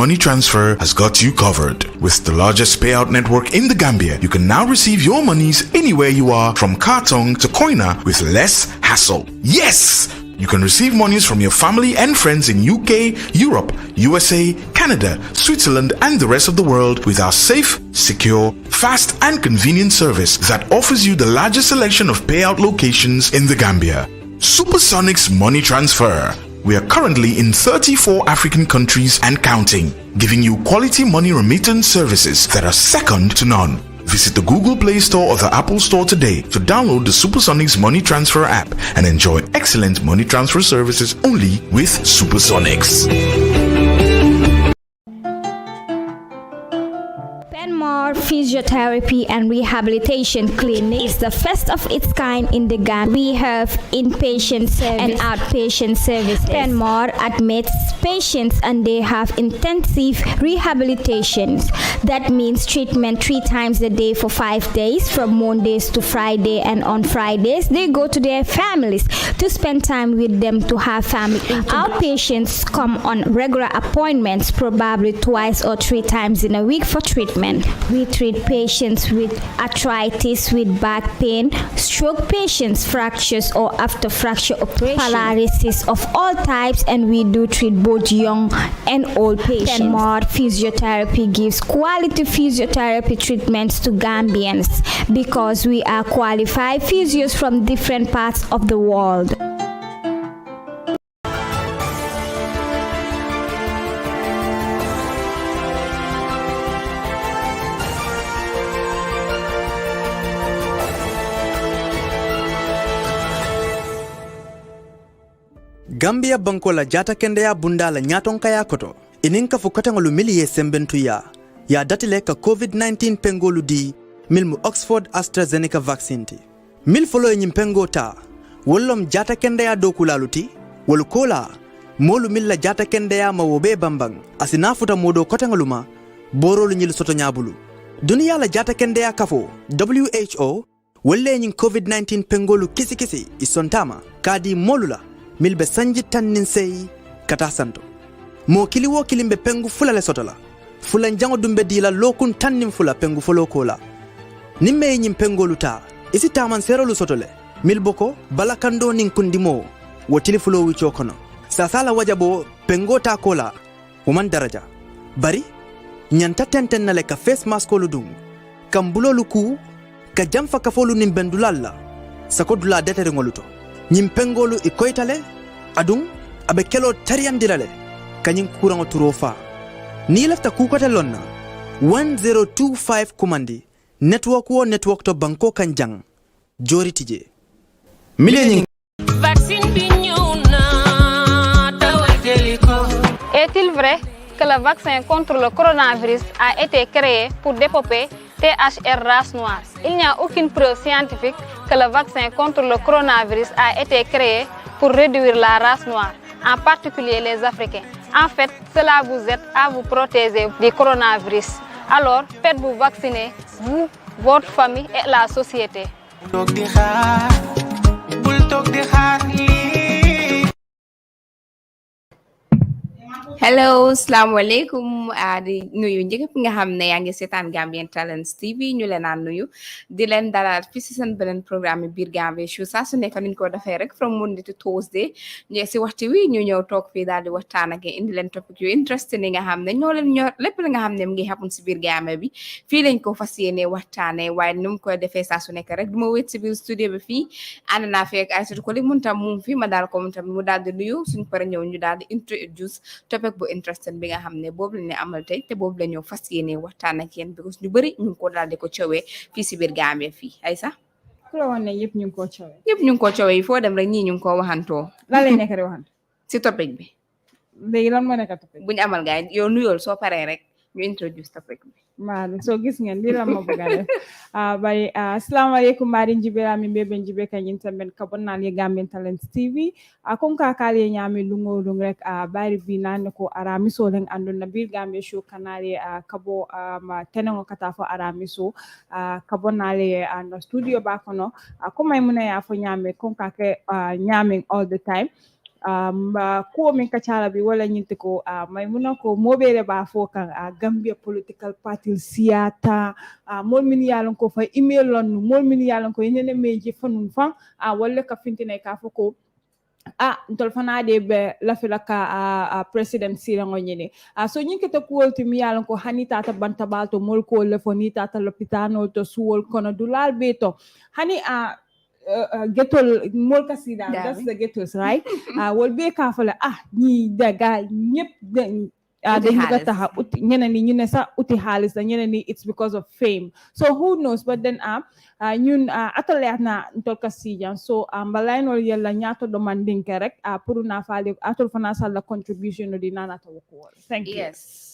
Money Transfer has got you covered. With the largest payout network in the Gambia, you can now receive your monies anywhere you are, from Kartong to Koina, with less hassle. Yes! You can receive monies from your family and friends in UK, Europe, USA, Canada, Switzerland, and the rest of the world with our safe, secure, fast, and convenient service that offers you the largest selection of payout locations in the Gambia. Supersonic's Money Transfer. We are currently in 34 African countries and counting, giving you quality money remittance services that are second to none. Visit the Google Play Store or the Apple Store today to download the Supersonics Money Transfer app and enjoy excellent money transfer services only with Supersonics. Physiotherapy and Rehabilitation Clinic is the first of its kind in the Gambia. We have inpatient service and outpatient services. Penmore admits patients and they have intensive rehabilitations. That means treatment 3 times a day for 5 days, from Mondays to Friday, and on Fridays they go to their families to spend time with them, to have family interaction. Outpatients come on regular appointments, probably 2 or 3 times in a week for treatment. We treat patients with arthritis, with back pain, stroke patients, fractures or after fracture operation, paralysis of all types, and we do treat both young and old patients. Penmore Physiotherapy gives quality physiotherapy treatments to Gambians because we are qualified physios from different parts of the world. Gambia banko la jata kendeya bunda la nyaton kaya koto. Ininka fukatangolu miliye sembentuya. Ya datile ka COVID-19 pengolu di milmu Oxford AstraZeneca vaccine ti. Mil folo nyim pengo ta. Wolom jata kendeya dokulaluti. Wolukola. Molu milla jata kendeya mawobe bambang. Asinafuta modo kotangoluma. Borolu nyil soto nyabulu. Dunia la jata kendeya kafo. WHO. Wole nyim COVID-19 pengolu kisi kisi isontama. Kadi molula. Milbe sanji tannin sey kata santo mo kili wo kilimbe pengu fula le sotola fula njango dumbe dila lokun tannin fula pengu folo kola nimme nyim pengolu ta isi taman serolu sotole milboko balakando nin kundimo wotili fulo wicho kono sasala wajabo pengo ta kola woman daraja bari nyanta tenten na le ka face mask lu dum kambulo luku ka jamfa ka folu nin bendulalla sakodula detere ngoluto Nimpengolu ikoitale adung abe kelo tariandilale kanyin kurango turofa ni lafta kukote lonna 1025 kumandi network to banko kanjang jori tije mileni vaccine bi ñewna tawateliko. Est-il vrai que le vaccin contre le coronavirus a été créé pour développer THR race noire? Il n'y a aucune preuve scientifique que le vaccin contre le coronavirus a été créé pour réduire la race noire, en particulier les Africains. En fait, cela vous aide à vous protéger du coronavirus. Alors, faites-vous vacciner, vous, votre famille et la société. Hello, assalamu alaikum. Di nuyu ñëpp nga xamne ya ngi sétane Gambian Talents TV ñu leen nuyu di leen dalal fi ci seen benen programme biir Gambia show sa su nekk ñu ko defé rek from Monday to Thursday ñu ci waxtu wi ñu ñëw tok fi dal di waxtaan ak indi leen topic yu interesting nga xamne ñoo leen ñor lepp nga xamne ngi happen ci biir Gambia bi fi lañ ko fasiyene waxtaane waye num ko defé sa su nekk rek duma wét ci biir studio bi fi and na fek ay ko li mun tam mu fi ma dal ko mu dal di nuyu suñu paré ñëw ñu dal di introduce topic bu interesting bi nga xamne bobu lañu amal tay te bobu lañu fasiyene waxtaan ak yeen because ñu bari ñu ko dal di ko ciowé fi ci biir Gambia fi ay sax ku la wone yépp ñu ko ciowé fo dem rek ñi ñu ko waxanto la lay nekk di waxant ci topic bi léegi lan mo nekk topic buñ amal gaay yow nuyol so paré rek ñu introduce topic bi Mari so gis ngeen li la ma bëgg def bari assalamu alaykum mari njibera mi bebe njibe kanyin tamben kabonnal ye Gambian Talents TV kon ka kale nyami lungo lung rek bari bi nan ko aramiso len andon na bir Gambia show kanale kabo ma tenengo kata fo aramiso kabonnale no studio ba kono ko may muna ya fo nyame kon ka ke nyaming all the time ko min kachala bi wala nyinte ko may muna ko mobere ba fo kan Gambia political party siata mol min yalon ko fa email lon mol min yalon ko yenene meje fanun fan wala ka fintine ka fo ko ntol fana de be la fila ka president sira ngonyene so nyinke to kuolti mi yalon ko hani tata banta balto mol ko le foni tata lopitano to suwol kono dulal beto hani getol mol kasida that's the getos right wol be ka fala ni daga ñep dañu ga taxa uti ñeneen ni ñu ne sax uti xaalis la ñeneen ni it's because of fame so who knows but then ñun ataleat na ntol kasijan so mbalaynol yella ñaato do mandinke rek pour na faale atol fana sal la contribution no di nanata woko thank you yes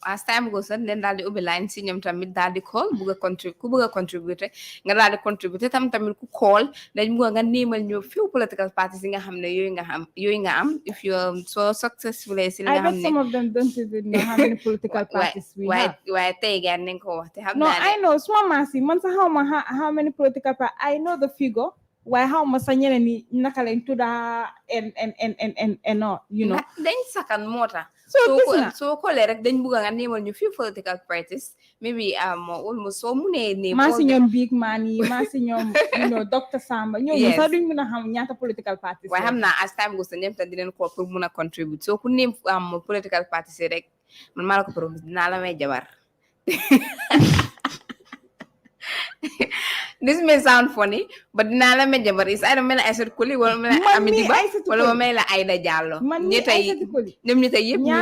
as time goes on then dal di ubbi line si ñoom tamit dal di call bëgg a contribute nga dal di contribute tamit ku call dañ bëgg nga nemal ñu few political parties yi nga xam ne yooyu nga am if you are so successful si li nga xam ne some of them don't even know how many political parties we have waaye tey gaan nañ ko wax te xam no naa I know suma masi man sa how how many political parties I know the figure waaye how ma sa ñeneen ni naka lañ tudda and no you know dañ sakan moo tax so ko rek dañ bëgg nga nemal ñu few political parties maybe almost so mu ne maa si ñoom big man yi maa si ñoom you know Dr Samba ñoom sax duñ mën a xam ñaata political parties waaye xam naa as time goes on ñoom tam dinañ ko pour mën a contribute so ku neem political parties rek man maa la ko promise dinaa la may jabar this may sound funny but dinaa la may jabar is either mel na Aïssatou Koli wala mel na Ami Diba wala ma may la Aïda Diallo ñoom ñi tey yëpp ñu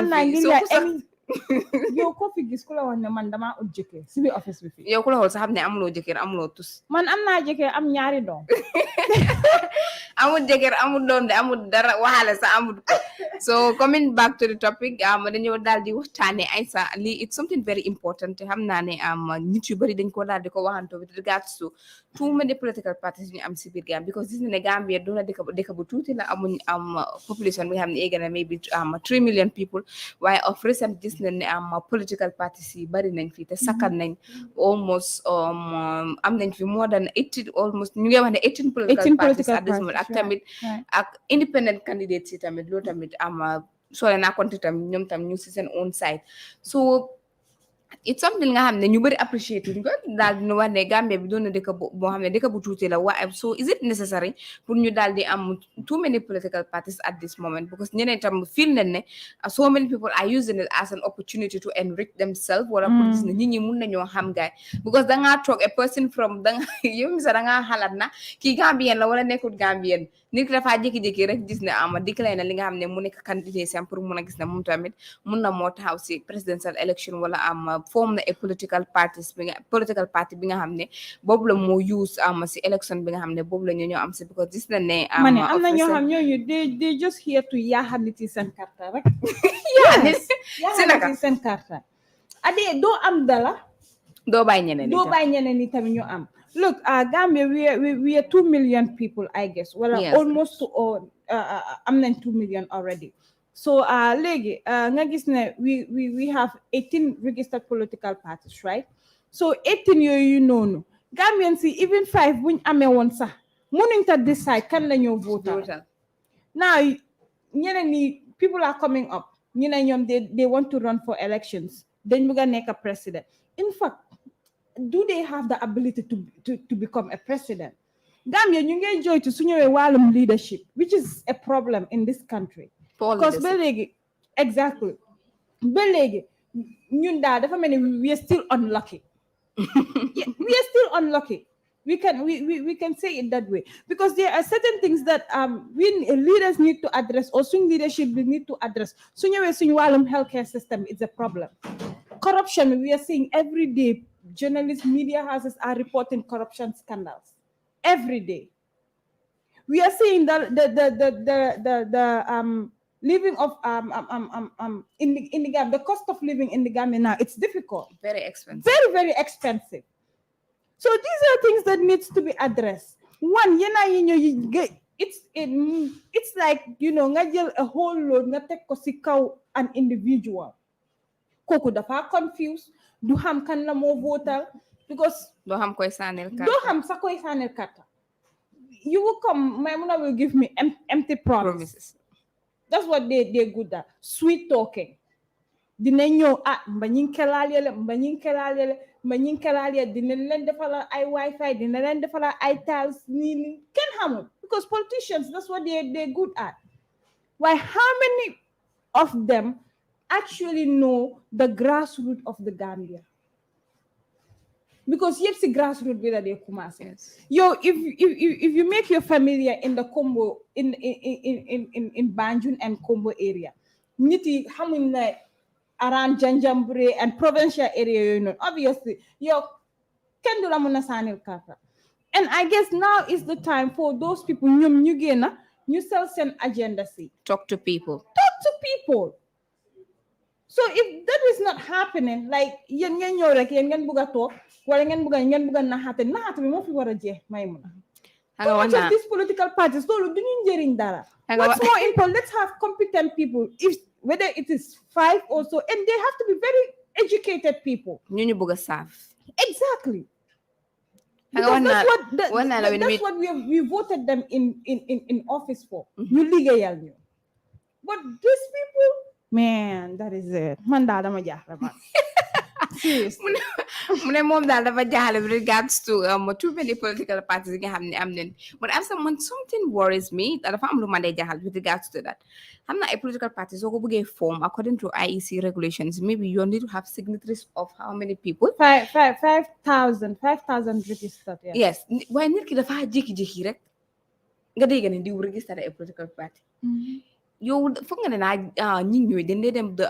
fi yow ko fi gis ku la wax ne man dama ut jëkkër si biir office bi fii yow ku la xool sax xam ne amuloo jëkkër amuloo tus man am naa jëkkër am ñaari doom amul jëkkër amul doom de amul dara waxaale sax amul ko so coming back to the topic dañoo daal di waxtaane Aïssa lii it's something very important te xam naa ne nit yu bëri dañ ko daal di ko waxanto with regards to too many political parties ñu am si biir Gambia because gis na ne Gambia doona dëkk bu tuuti la amuñ population bi nga xam ne egg na maybe 3 million people waaye of recent gis nañ ne political parties yi bari nañ fi te sakkan nañ almost am nañ fi more than 18 almost ñu ngi wax ne 18 political parties at this moment ak tamit ak independent candidates yi tamit loolu tamit soo naa compté tamit ñoom tam ñu si seen own side so it's something nga xam ne ñu bëri appreciate ko daal di wax ne Gambia bi doon na dëkk boo xam ne dëkk bu tuuti la waaye so is it necessary pour ñu daal di am too many political parties at this moment because ñeneen tam feel nañ ne so many people are using it as an opportunity to enrich themselves wala pour gis ne nit ñi mun nañoo xam gaay because dangaa toog a person from yow mi sax dangaa xalaat na kii Gambien la wala nekkul Gambien nit ki dafaa jékki-jékki rek gis ne déclaré na li nga xam ne mu nekk candidature pour mun a gis ne moom tamit mun na moo taxaw si presidential election wala form na a political party bi nga xam ne boobu la moo use si election bi nga xam ne boobu la ñoo am si because gis na ne am na ñoo xam ñooñu they just here to yaaxa nit yi seen karta rek yaaxa nit yi seen karta adee doo am dala doo bàyyi ñeneen ni tamit ñu am look Gambia we are 2 million people I guess well yes. Almost am nañ 2 million already so léegi nga gis ne we have 18 registered political parties right so 18 yooyu noonu Gambians si even 5 buñ amee woon sax mënuñ ta decide kan la ñoo voter now ñeneen ni people are coming up ñu ne ñoom they want to run for elections dañ bëgg a nekk president in fact do they have the ability to become a president Gambia ñu ngi joytu su ñëwee wàllum leadership which is a problem in this country because ba léegi exactly ba léegi ñun daal dafa mel ni we are still unlucky we are still unlucky we can say it that way because there are certain things that we leaders need to address or suñ leadership we need to address su ñëwee suñ wàllum healthcare system it's a problem corruption we are seeing every day journalists, media houses are reporting corruption scandals every day. We are seeing the living of in the Gambia, the cost of living in the Gambia now, it's difficult. Very expensive. Very, very expensive. So these are things that needs to be addressed. One, it's like, nga jël a whole load nga tek ko ci kaw an individual. Koku dafa confused. Du xam kan la moo votal because doo xam koy sànnil carte. Doo xam sa koy sànnil carte. You will come, Maimuna will give me empty promises. That's what they're good at. Sweet talking. Dina ñëw mbañin kelaalele dina leen defal ay wifi dina leen defal ay tiles nii kenn xamul because politicians that's what they're good at. Why how many of them actually know the grassroots of the Gambia? Because yep si grassroots bi la dee commencé. Yo, if you make your familiar in the Combo in Banjul and Combo area, nit yi xamuñ ne around Janjambure and provincial area, you know, obviously, yo, kendula muna sanil kata. And I guess now is the time for those people, you sell some agenda. Talk to people. So if that is not happening, like yen buga talk, wala yen buga nahate mo fi wara je maymuna. How much of these political parties? What's more important? Let's have competent people. Whether it is 5 or so, and they have to be very educated people. Exactly. Because that's what we voted them in office for. But these people, man, that is it. Seriously. Mom with regards to too many political parties but as someone something worries me that if I'm with regards to that. I'm not a political party so go form according to IEC regulations. Maybe you need to have signatories of how many people? 5,000 registered. Yes. Why need to have jiki rek? Nga do register a political party. Yow foog nga ne naa ñi ñooy dañ dem de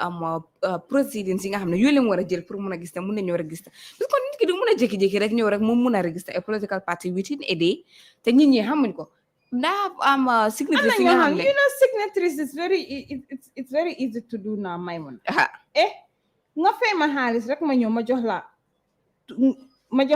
proceedings yi nga xam ne yooyu leen war a jël pour mun a gis te mun nañoo register parce que nit ki du mun a jékki-jékki rek ñëw rek moom mun a register a political party within a day te nit ñi xamuñ ko daa signatories yi nga xam ne signatories is it's very easy to do now Maimouna nga fay ma xaalis rek ma ñëw ma jox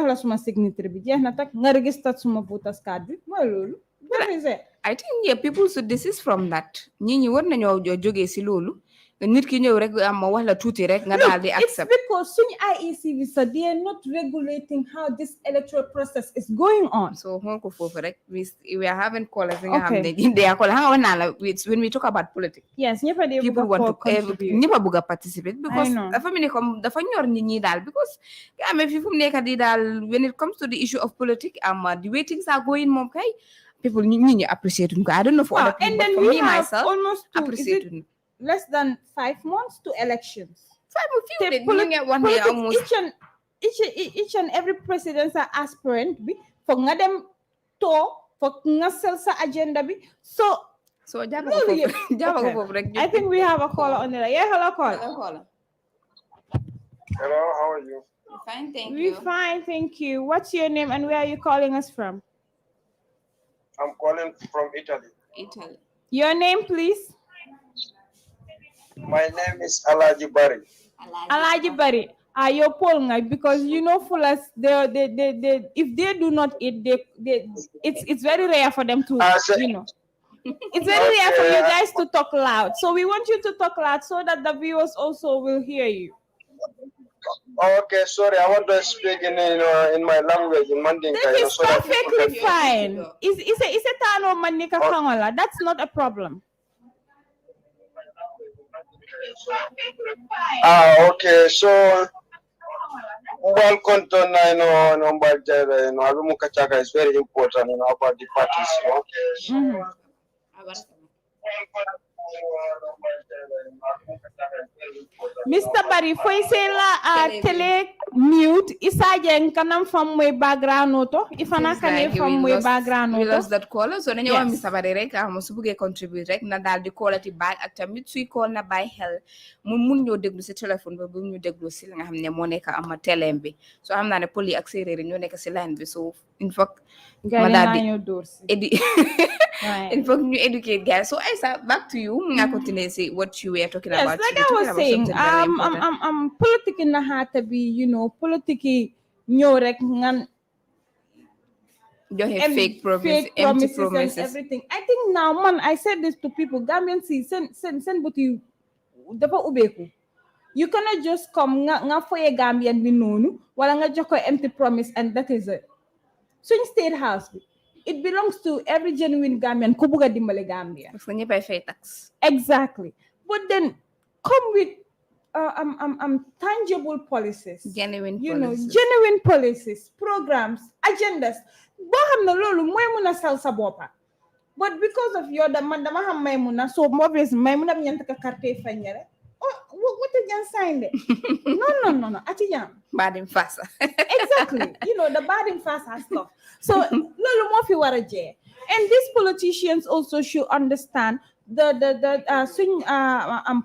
la suma signature bi jeex na tak nga register suma voters card bi mooy loolu. What is it? I think people should desist from that. Ñi war nañoo jógee si loolu nit ki ñëw rek ma wax la tuuti rek nga daal di accept. It's because suñu IEC bi sax they are not regulating how this electoral process is going on. So xool ko foofu rek we are having callers nga xam ne they are calling xam nga wax naa la when we talk about politics. Yes people want to contribute. ñëpp a bëgg a participate because dafa mel ni comme dafa ñor nit ñi daal because nga amee fi fu mu nekk di daal when it comes to the issue of politics the way things are going moom kay people need to appreciate it. I don't know for other people, and then but for me myself, almost appreciate it. Less than 5 months to elections. 5 months, almost. Each and every presidential aspirant be for them to for sell sa agenda be so I think we have a caller on the line. Yeah, hello caller. Hello, how are you? Fine, thank you. We're fine, thank you. What's your name and where are you calling us from? I'm calling from Italy. Your name, please? My name is Alaji Bari. Alaji Bari. You're Paul, because you know, fullers, they if they do not eat, it's very rare for them to, you know. It's very rare for you guys to talk loud. So we want you to talk loud so that the viewers also will hear you. Okay, sorry, I want to speak in my language in Mandinka. That is perfectly fine. Is a tano Mandinka Kangola. That's not a problem. Okay, so welcome to Alumu Kachaka is very important about the parties. Mr. Barry, foi say la tele mute isa jeng kanam from my background noto ifana kane from my background noto. We lost that caller so nañu wax Mr. Barry rek mo su bëgge contribute rek na dal di callati back ak tamit suy call na bay xel mu mun ñoo déglu ci téléphone ba bu ñu déglu ci nga xamne mo nekk am télém bi so xam na ne poli ak séréer ñoo nekk ci line bi so in fact ma dal di in fact ñu educate guys so Aisa back to you nga continue say what you were talking about. Like I was saying I'm politic in the heart to be politic ñoo rek ngan fake promises, empty promises and everything. I think now man I said this to people Gambian see send buti dafa ubeku. You cannot just come nga foye Gambian bi nonu wala nga jox ko empty promise and that is it. So in state house it belongs to every genuine Gambian ku buga dimbale Gambia. Parce que ñëppay fay tax. Exactly. But then come with tangible policies. Genuine you policies. know, genuine policies, programs, agendas. Boo xam ne loolu mooy mun a sell sa boppa. But because of your man dama xam Maymuna, so obviously Maymuna bi ñent ka carte fañere. Oh, what again signed it? No. Atiyan. Badim fasa. Exactly. You know, the badding fasa stuff. So lolu mo fi wara je. And these politicians also should understand the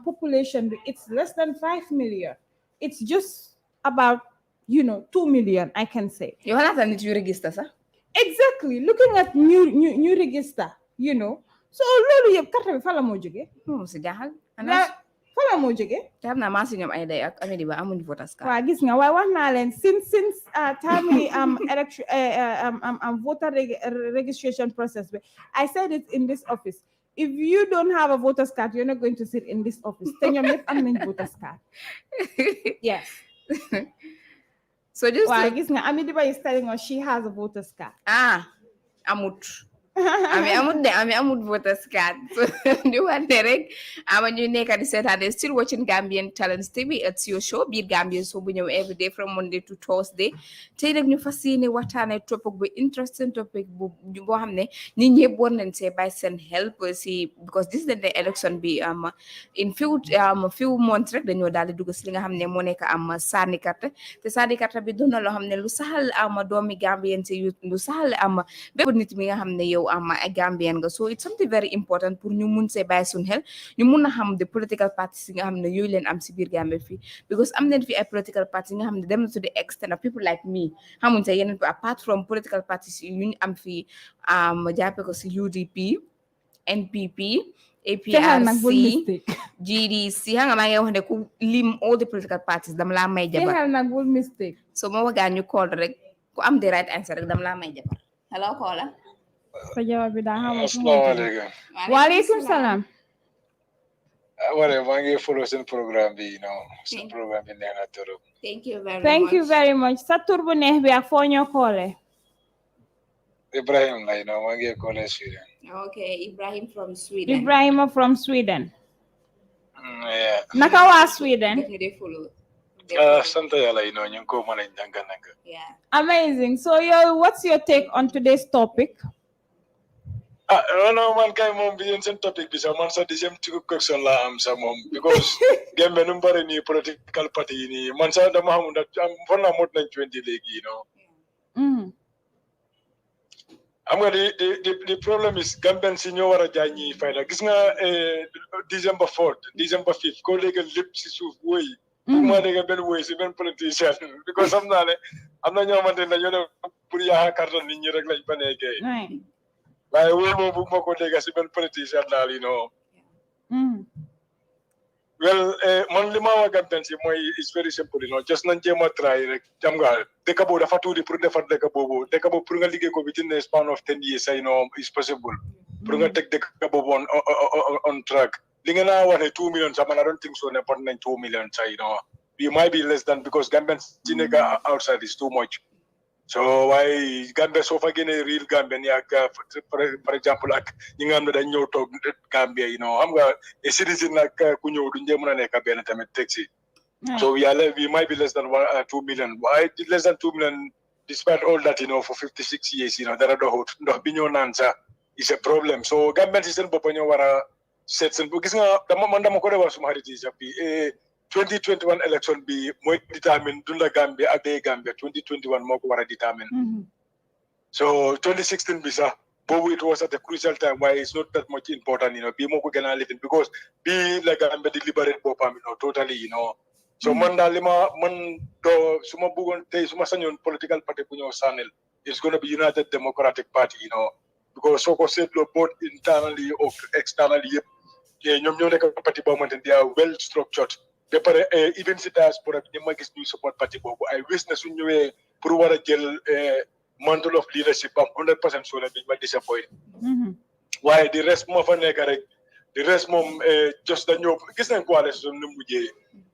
population. It's less than 5 million. It's just about 2 million, I can say. You have to need register, sir. Exactly. Looking at new register, So lolu yeb carte bi fa la mo joge. Si jahal. Fala mo joge. Tam na ma si ñom ay day ak amedi ba amuñ voters card. Wa gis nga way wax na len since timely election voter registration process. I said it in this office. If you don't have a voter's card, you're not going to sit in this office. Then you're not having a voter's card. Yes. So just I guess Amidiba is telling us she has a voter's card. Amut. Amut voters card. So you want direct. When you nekk di seetaan still watching Gambian Talents TV. It's your show, Birr Gambia, so we know every day from Monday to Thursday. Tey nag ñu fas yéene waxtaane topic bu interesting topic boo xam ne nit ñëpp war nañ see bàyyi seen help si because this is the election bi in few months rek dañoo daal di dugg si li nga xam ne moo nekk sànni carte te sànni carte bi doon na loo xam ne lu saxal doomi Gambien si lu saxal bépp nit mi nga xam ne yow a Gambian nga so it's something very important pour ñu mun see bàyyi suñ xel ñu mun a xam the political parties yi nga xam ne yooyu leen am si biir Gambia fii because am nañ fi ay political parties yi nga xam ne dem na to the extent of people like me xamuñ sa yeneen apart from political parties yu ñu am fii jàppe ko si UDP NPP APRC GDC xam nga maa ngi wax ne ku lim all the political parties dama laa may jabar so ma wagaan ñu call rek ku am the right answer rek dama laa may jabar hello caller Assalamualaikum. Walaikum salam. Wala maa ngi follow seen programme bi seen programme bi neex na trop. Thank you very much. Thank you very much. Sa tur bu neex bi ak foo ñoo koole. Ibrahim lay maa ngi koole Sweden. Okay, Ibrahim from Sweden. Ibrahim from Sweden. Yeah. Naka waa Sweden. Sant Yàlla ñu ngi ko mën a nanga. Yeah. Amazing. So what's your take on today's topic? No, man kay moom bi yéen seen topic bi sax man sax di same question la am sax moom because Gambia nu mu bari nii political party yi nii man sax dama xamul ndax fan naa mot nañ 20 léegi xam nga the problem is Gambian si ñoo war a jaay ñi fayda gis nga December 4th December 5th ko léegi lépp si suuf woy ma dégg benn woy si benn politicien because xam naa ne am na ñoo xamante ne dañoo ne pour yaa karton nit ñi rek lañ fa nekkee waaye woy moom bu ma ko dégg si benn politicien daal well man li ma wax Gambian si mooy it's very simple just nañ jéem a try rek xam nga dëkk boobu dafa tuuti pour defar dëkk boobu pour nga liggéey ko within the span of 10 years is possible pour nga teg dëkk boobu on track li nga naa wax ne 2 million sax man I don't think so ne pot nañ 2 million sax we might be less than because Gambian si nekk outside is too much so waaye Gambia soo fa génnee real Gambian yaa for example ak ñi nga xam ne dañ ñëw toog Gambia xam nga citizen nag ku ñëw duñ dee mën a nekk benn tamit taxi so we might be less than 2 million waaye less than 2 million despite all that for 56 years dara doxut ndox bi ñëw naan sax is a problem so Gambian si seen bopp ñoo war a seet seen gis nga dama ko wax suma xarit yi sax bi 2021 election bi mooy determine dunda Gambia ak dee Gambia 2021 moo ko war a determine so 2016 bi sax boobu it was at a crucial time why it's not that much important bii moo ko gën a lifin because bii la Gambia di liberate boppam totally so man daal man doo su ma bëggoon tey su ma sañoon political party bu ñëw sànnil it's going to be United Democratic Party because soo ko seetloo both internally or externally yëpp ñoom ñoo nekk parti boo xamante ne they are well structured ba pare even si diaspora bi ñu ma gis ñuy support parti boobu I wish na suñ ñëwee pour war a jël mantle of leadership am 100% soo ne biñ ma disappoint waaye di rest moo fa nekk rek di rest moom just dañoo gis nañ coalition nu mujjee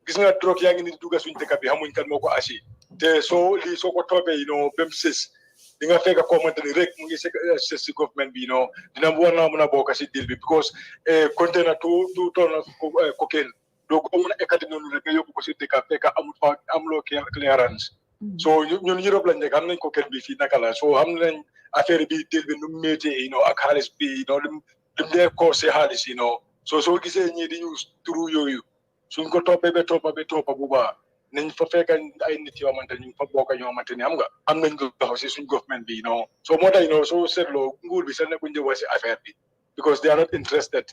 gis nga drogue yaa ngi ni dugga suñ dëkk bi xamuñ kan moo ko assi te soo ko toobee bem sës di nga fekk ko xamanteni rek mu ngi ci government bi dina wona mëna bokk ci deal bi because container two ton of cocaine do ko mëna ekati nonu rek yobbu ko ci deka fekk amlo clearance so ñun Europe lañ nek am nañ cocaine bi fi nakala so am nañ affaire bi deal bi nu mété ak xaliss bi lim dé ko ci xaliss so gisé ñi di ñu turu yoyu suñ ko topé be topa bu ba nañ fa fekk ay nit yoo xamante ñu fa bokk ñoo xamante ni nga am nañ ko taxaw si suñ government bi so moo tax soo seetloo nguur bi sax nekkuñ jëwa si affaire bi because they are not interested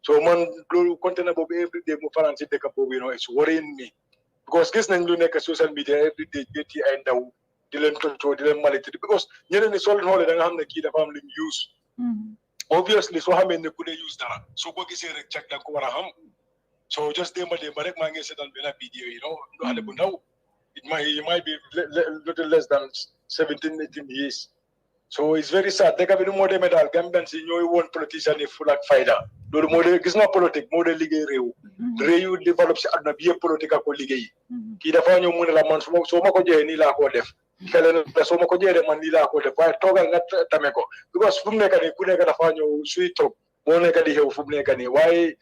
so man loolu container boobu every day mu faran si dëkk boobu it's worrying me because gis nañ lu nekk social media every day jëtti ay ndaw di leen tontoo di leen malité because ñeneen ni soo leen xoolee da nga xam ne kii dafa am lu ñu use obviously soo xamee ne ku ne use dara soo ko gisee rek cag da nga ko war a xam so just démba rek maa ngi seetaan benn vidéo xale bu ndaw it might be little less than 17-18 years so it's very sad dëkk bi nu moo demee daal Gambian si ñooy woon politician yi ful ak fayda loolu moo de gis nga politique moo de liggéey réew yu développe si àdduna bi yëpp politique ak ko liggéey kii dafa ñëw mu ne la man soo ma ko joxee nii laa koo def kele ne soo ma ko joxee man nii laa koo def waaye toogal nga tame ko because fu mu nekk nii ku nekk dafa ñëw suy toog moo nekk di xew fu mu nekk nii waaye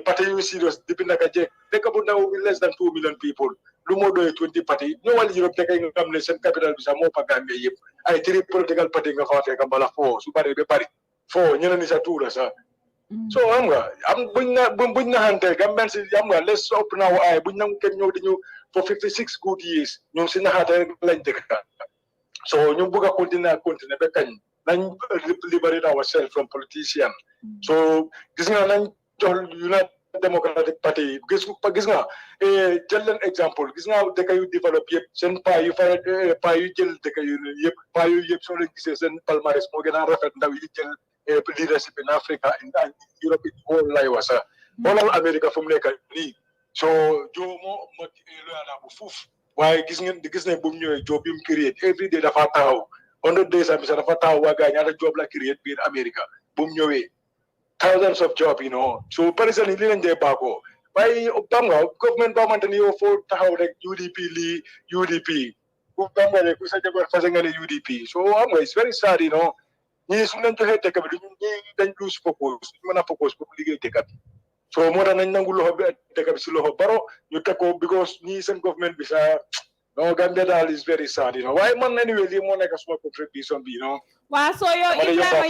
parti yu serious depuis naka jekk dëkk bu ndaw bi less than 2 million people lu moo doyee 20 parti ñëwal Europe dëkk yi nga xam ne seen capital bi sax moo fa Gambie yëpp ay 3 political party nga faa fekk mbala 4 su bari ba bari 4 ñeneen ni sa tuura sax so xam nga am buñ naxante Gambian si xam nga let's open our eye buñ nangu kenn ñëw di ñëw for 56 good years ñoom si naxaate lañ dëkk so ñu bëgg a continuer ba kañ nañ liberate ourselves from politician so gis nga nañ jox United Democratic Party gis nga jël leen exemple gis nga dëkk yu développe yëpp seen paa yu jël dëkk yu yëpp paa yu yëpp soo leen gisee seen palmarès moo gën a rafet ndaw yi jël leadership in Africa in Europe in whole lay wasa xoolal America fu mu nekk nii so joo moo mag loyaana bu fuuf waaye gis ne bu mu ñëwee job bi mu create every day dafa taxaw 100 days am sax dafa taxaw waa gaa ñaata job la create biir America bu mu ñëwee thousands of jobs so président yi li leen dee baakoo waaye tam nga government boo xamante ni yow foo taxaw rek UDP ku tam nga ku sa jabar fase nga ne UDP so am nga it's very sad ñii su leen joxee dëkk bi ñii dañ lose focus ñu mën a focus pour liggéey dëkk bi so moo tax nañ nangu loxo bi dëkk bi si loxo Baro ñu teg ko because ñii seen government bi sax Gambia daal is very sad waaye man anyway lii moo nekk suma contribution bi waaw so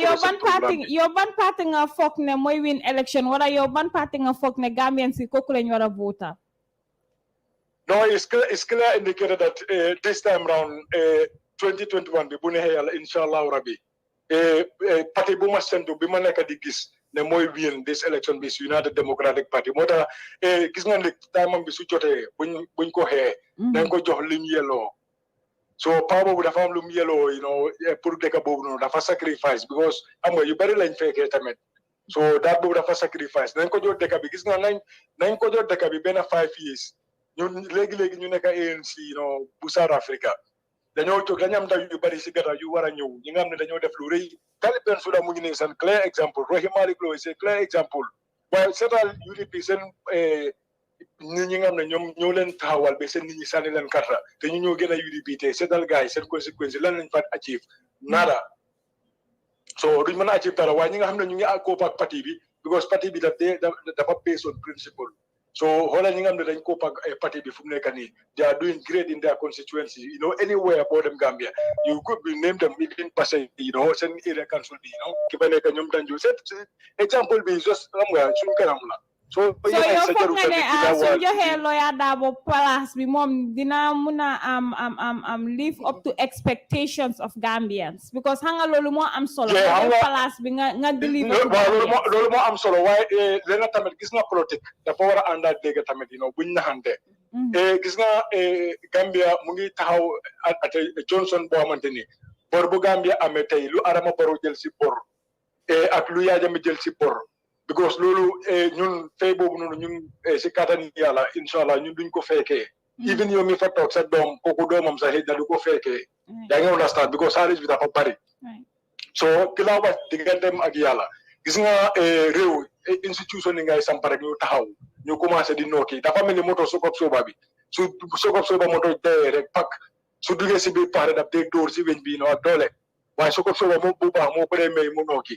yow ban parti nga foog ne mooy win election wala yow ban parti nga foog ne Gambian si kooku lañ war a voter no it's clear indicated that this time round 2021 bi bu neexee yàlla inshallah rabbi parti bu ma sentu bi ma nekk di gis ne mooy win this election bi United Democratic Party moo tax gis nga ne time bi su jotee buñ ko xee nañ ko jox li ñu yelloo so paa boobu dafa am lu mu yelloo pour dëkk boobu noonu dafa sacrifice because xam nga yu bari lañ fekkee tamit so daal boobu dafa sacrifice nañ ko jox dëkk bi gis nga nañ ko jox dëkk bi benn 5 years ñun léegi ñu nekk ANC bu South Africa dañoo jóg dañu am ndaw yu bari si gata yu war a ñëw ñi nga xam ne dañoo def lu rëy Taliban Sudan mu ngi ne seen clear exemple Rohey Malick Lowe c'est clear exemple waaye seetal UDP seen nit ñi nga xam ne ñoom ñoo leen taxawal ba seen nit ñi sànni leen karta te ñu ñoo gën a UDP te seetal gars yi seen conséquence lan lañ fa achieve nada so duñ mën a achieve dara waaye ñi nga xam ne ñu ngi kóob ak parti bi because parti bi dafa based on principle so xoolal ñi nga xam ne dañ kóob ak parti bi fu mu nekk nii they are doing great in their constituency anywhere about them Gambia you could be named them even passé seen area council bi ki fa nekk ñoom dañu set exemple bi just xam nga suñu kanam la so yow foog nga ne suñ joxee Lawyer Darboe place bi moom dina mun a am live up to expectations of Gambians because xam nga loolu moo am solo place bi nga deliver loolu moo am solo waaye leena tamit gis nga politique dafa war a àndaat dégg tamit buñ naxante gis nga Gambia mu ngi taxaw at Johnson boo xamante ni bor bu Gambia amee tey lu Adama Barrow jël si bor ak lu Yaya Jammeh jël si bor because loolu ñun fay boobu noonu ñun si kattan yàlla inshallah ñun duñ ko fekkee even yow mi fa toog sa doom kooku doomam sax xëy na du ko fekkee yaa ngi understand because xaalis bi dafa bari so ki laa wax digganteem ak yàlla gis nga réew institution yi ngay samp rek ñu taxaw ñu commencé di nokki dafa mel ni moto sokop soba bi su sokop soba moto dee rek pak su duggee si biir pare daf dee dóor si weñ bi no ak doole waaye su ko soobee moom bu baax moo ko dee may mu nooki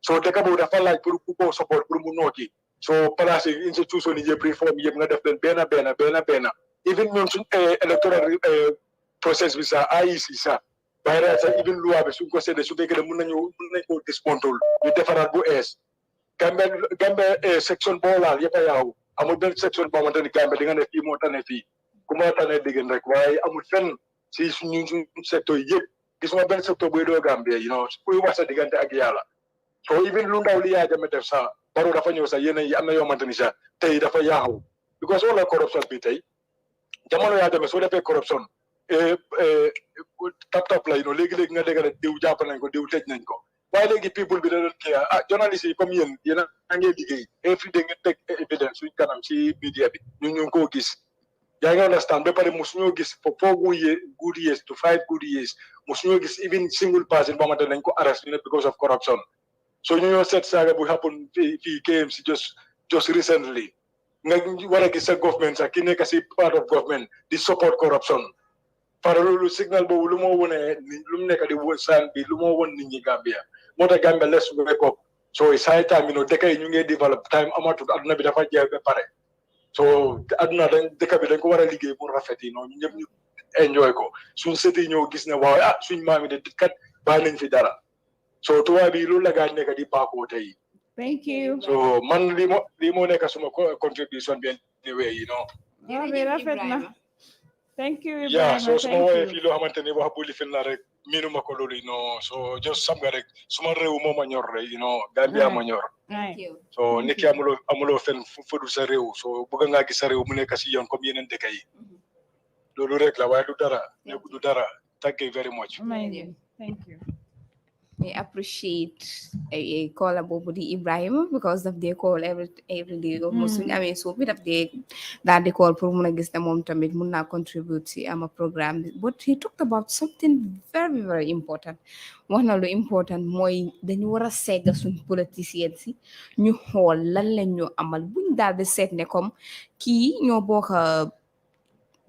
so dëkk boobu dafa laaj pour ku ko support pour mu nooki so place yi institution yi yëpp réforme yëpp nga def leen benn even ñoom suñ electoral process bi sax IEC sax waaye daal sax even loi bi suñ ko séddee su fekkee ne mën nañ ko dismantle ñu defaraat bu ees Gambia section boo laal yëpp a yaaw amul benn section boo xamante ni Gambia di nga ne fii moo tane fii ku ma tane diggante rek waaye amul fenn si suñ secteur yëpp gisuma benn secteur buy doo Gambia kuy wax sa diggante ak yàlla so even lu ndaw li yaa jame def sax baro dafa ñëw sax yéen am na yoo xamante ni sax tey dafa yaaxu because wala corruption bi tey jamono yaa demee soo defee corruption tap la léegi-léegi nga dégg ne diw jàpp nañ ko diw tëj nañ ko waaye léegi people bi da doon kii journaliste yi comme yéen a ngi liggéey every day ngeen teg évidence suñ kanam si media bi ñu ngi koo gis yaa ngi understand ba pare mosuñoo gis for 4 good years to 5 good years mosuñoo gis even single person boo xamante nañ ko arrest because of corruption so ñu ñoo seet saaga bu happen fii KMC just recently nga war a gis sa government sax ki nekk si part of government di support corruption par loolu signal boobu lu moo wone lu mu nekk di won saan bi lu moo won nit ñi Gambia moo tax Gambia let's wake up so it's high time dëkk yi ñu ngi develop time amatul adduna bi dafa jeex ba pare so adduna dëkk bi dañ ko war a liggéey pour rafet yi noonu ñëpp ñu enjoy ko suñ sëti ñëw gis ne waaw suñ maam yi de kat bàyyi nañ fi dara so tubaab bi loolu la gaa nekk di paakoo tey thank you so man lii moo nekk suma contribution bi anyway rafet na thank you yeah so suma woowee fii loo xamante ni wax bu lifin la rek miinuma ko loolu so just sam nga rek suma réew moo ma ñor rek Gambia ma ñor so nit ki amuloo fen fudu sa réew so bëgg ngaa gis sa réew mu nekk si yoon comme yeneen dëkk yi loolu rek la waaye du dara thank you very much amazing thank you I appreciate a call about Ibrahim because of their call every day. Almost I mean, so bit of that they call for against the mom to make Muna contribute to a program. But he talked about something very, very important. One of the important more than you were a sega soon politicians. New hall, lan you amal bunda the set necom key your book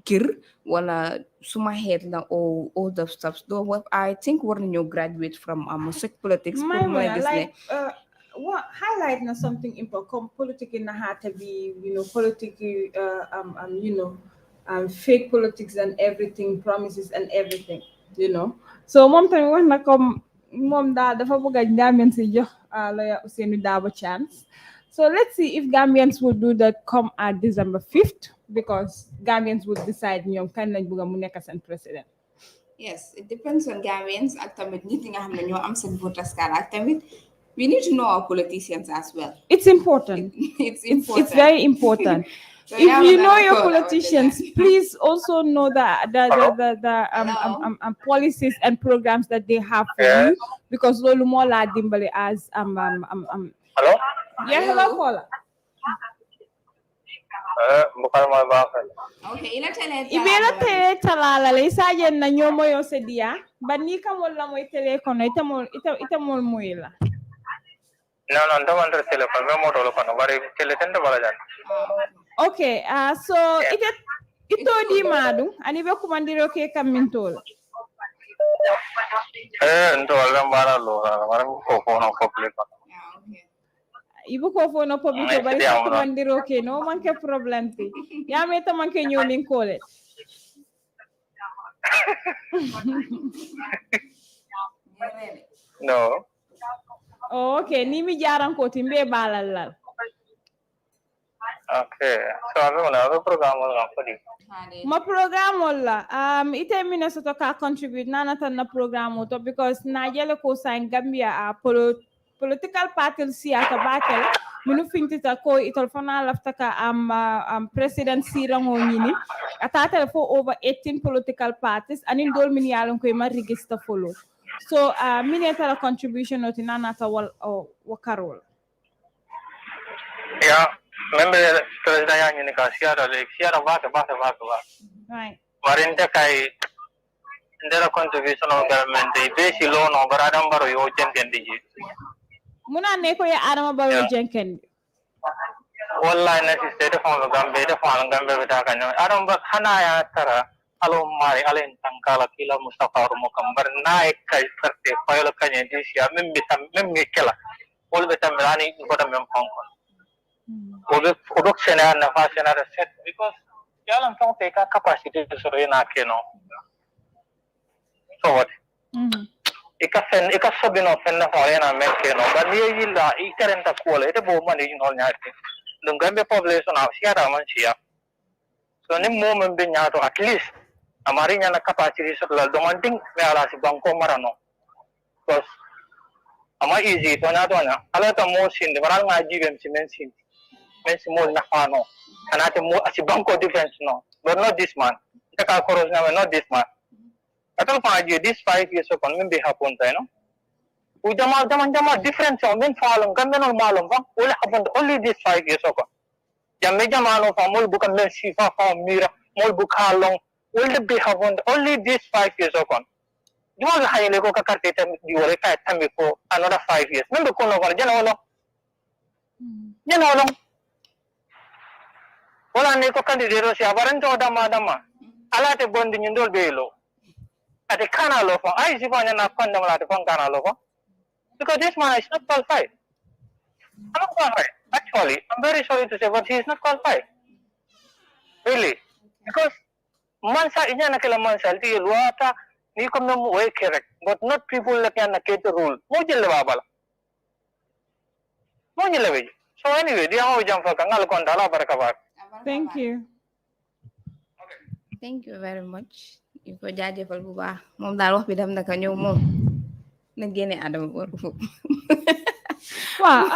kir wala suma head la all the stuff though I think we're new graduate from such politics what highlight na something important politics na hata be politics fake politics and everything promises and everything so mom tamit wax na comme mom dafa bëgg Gambians ci jox lawyer Ousainou Darboe chance. So let's see if Gambians will do that come at December 5th because Gambians would decide ñoom kan lañ bëgg mu nekk seen president. Yes, it depends on Gambians ak tamit nit ñi nga xam ne ñoo am seen voters card ak tamit we need to know our politicians as well. It's important. It's very important. So if you know your politicians, please also know the policies and programs that they have for you because lolu mo la dimbali as Hello? Yeah, hello caller. Okay, ila tele talala le sajen na nyomo yo sedia bani kamol la moy tele kono itamol moyla. No, don't telephone. Me moto lo kono bari tele tende bala jan. Okay, so ito di madu ani be kumandiro ke kamintol. Ento wala bara lo, marang ko phone public. Ibu ko phone public bari kumandiro ke no manke problem ti. Ya meta manke nyomin kole. No. Oh, okay, ni mi jaran ko timbe balal. Okay, so ano program mo lang pwede? Ma program wala. Ite Minnesota ka contribute na na program to because na jele ko sa Gambia political parties siya tabakel minu fintita ko itol fana lafta ka president sirango nyini atata for over 18 political parties anin dol min yalon ko ma register follow. So mineta contribution not in anata wakarol. Yeah. Member president yang ini kasih ada bahasa. Right. Marin te kai ndera contribution of government basi loan over adam baro yo jenkendi ji. Muna ne ko ya adama baro jenkendi. Wallahi na si state from Gambia de from Gambia beta kan adam ba khana ya tara alo mari alen tangkala kila Mustafa rumo kambar naik kai karte payola kanya disia memmi kela olbe tamirani ngoda mem pangkon odok sena na fa sena set because yalan tong te ka capacity to sore na keno so what ika sabino fenna fa yana men keno ba ni yilla ikarenta kola ite bo man ni hol nyaati dum gambe population of siara man sia so ni mo men be nyaato at least amari nyana capacity so la demanding me ala si banko marano because ama easy to na ala ta mo sin de baral ma jibem si men mo na fano anate mo si banko defense no but not this man ka koros na not this man atal pa this 5 years of men be hapon tayo no ujama different so men falong gambe no malum fa wala hapon only this 5 years of jamme jamano fa mol bukan men sifa fa mira mol bukalong will be hapon only this 5 years of Dua ga hayele ko kakarte tam diwore kay tambi ko another 5 years membe ko no jana wala wala ne ko candidate si abaran to dama alate bondi nyindol belo ate kana lo fa ai si fanya na panda malate fon kana lo fa because this man is not qualified. I'm not qualified. Actually, I'm very sorry to say, but he is not qualified. Really, because mansa inya na kila mansa alti luata ni ko mem way correct, but not people like na kete rule. Mo jelle babala. Mo jelle we. So anyway, dia ho jam fa kangal kon dala barakabar. Thank you. Thank you very much. Iko jaajëfal bu baax moom daal wax bi dem naka ñëw moom na génne Adama bor ko foofu. Well,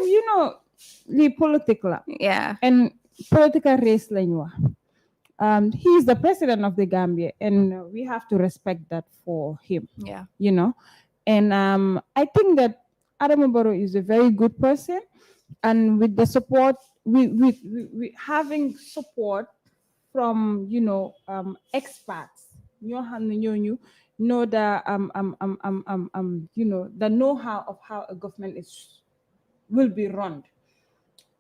you know, the political, Yeah, and political race lañu wax. He's the president of the Gambia, and we have to respect that for him. yeah. You know, and I think that Adama Barrow is a very good person, and with the support, we having support from experts. You know the the know-how of how a government will be run.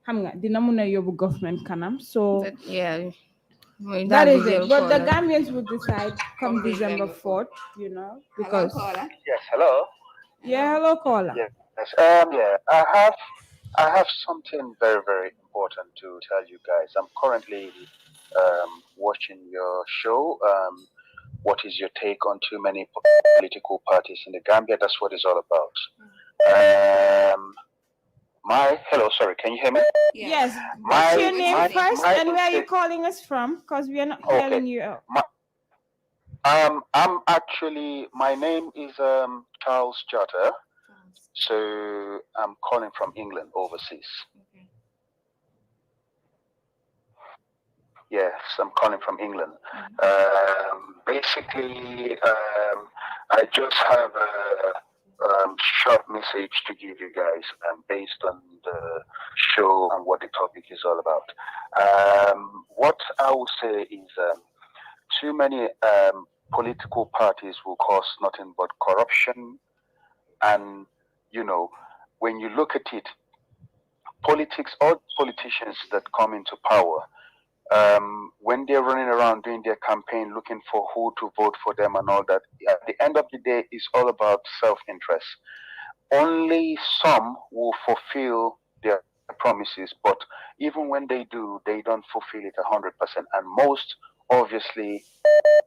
Xam nga dina mëna yóbbu government kanam. So Yeah. that is it. But the Gambians will decide come December 4th, because Yes, hello. yeah, hello caller. Yes, yeah. I have something very, very important to tell you guys. I'm currently watching your show. What is your take on too many political parties in the Gambia? That's what it's all about. Hello, sorry, can you hear me? Yes. What's your name first, and where are you calling us from? Because we are not hearing you out. I'm actually, my name is Charles Jotter. So I'm calling from England, overseas. Okay. Yes, I'm calling from England. Basically, I just have a short message to give you guys based on the show and what the topic is all about. What I will say is too many political parties will cause nothing but corruption. And, when you look at it, all politicians that come into power, when they're running around doing their campaign, looking for who to vote for them and all that, at the end of the day, it's all about self-interest. Only some will fulfill their promises, but even when they do, they don't fulfill it 100%. And most, obviously,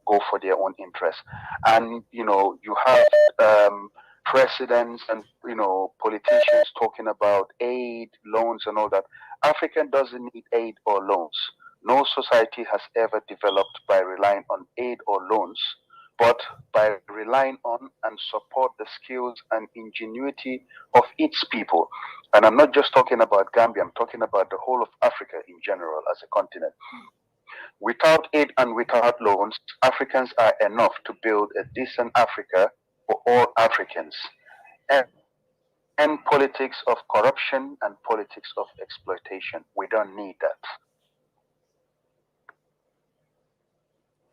go for their own interest. And, you have presidents and, politicians talking about aid, loans, and all that. Africa doesn't need aid or loans. No society has ever developed by relying on aid or loans, but by relying on and support the skills and ingenuity of its people. And I'm not just talking about Gambia, I'm talking about the whole of Africa in general as a continent. Without aid and without loans, Africans are enough to build a decent Africa for all Africans. And politics of corruption and politics of exploitation. We don't need that.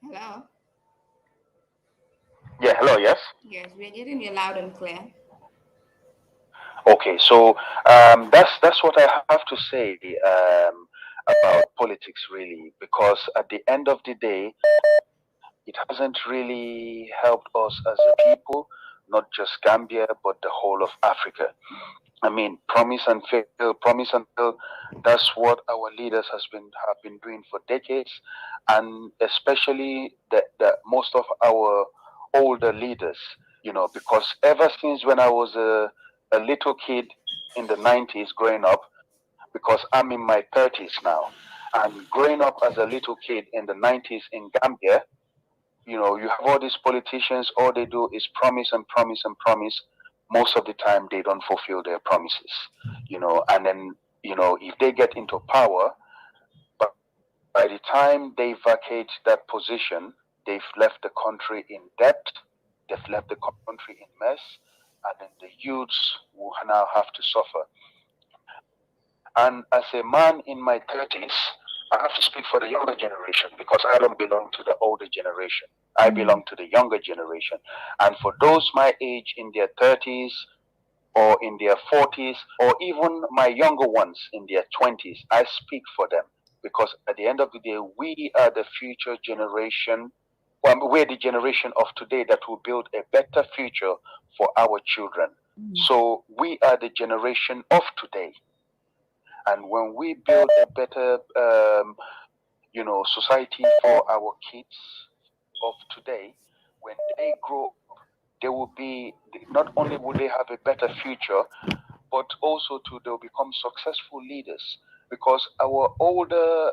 Hello. Yeah, hello, yes? Yes, we're getting you loud and clear. Okay, so that's what I have to say about politics, really, because at the end of the day, it hasn't really helped us as a people, not just Gambia, but the whole of Africa. I mean, promise and fail, promise and fail. That's what our leaders have been doing for decades, and especially the most of our older leaders. Because ever since when I was a little kid in the 90s growing up, because I'm in my 30s now, and growing up as a little kid in the 90s in Gambia, you have all these politicians, all they do is promise and promise and promise. Most of the time, they don't fulfill their promises, and then, if they get into power, but by the time they vacate that position, they've left the country in debt, they've left the country in mess, and then the youths will now have to suffer. And as a man in my 30s, I have to speak for the younger generation because I don't belong to the older generation. I belong to the younger generation. And for those my age in their 30s or in their 40s, or even my younger ones in their 20s, I speak for them because at the end of the day, we are the future generation. Well, we're the generation of today that will build a better future for our children. So we are the generation of today. And when we build a better, society for our kids of today, when they grow up, they will be, not only will they have a better future, but also they'll become successful leaders. Because our older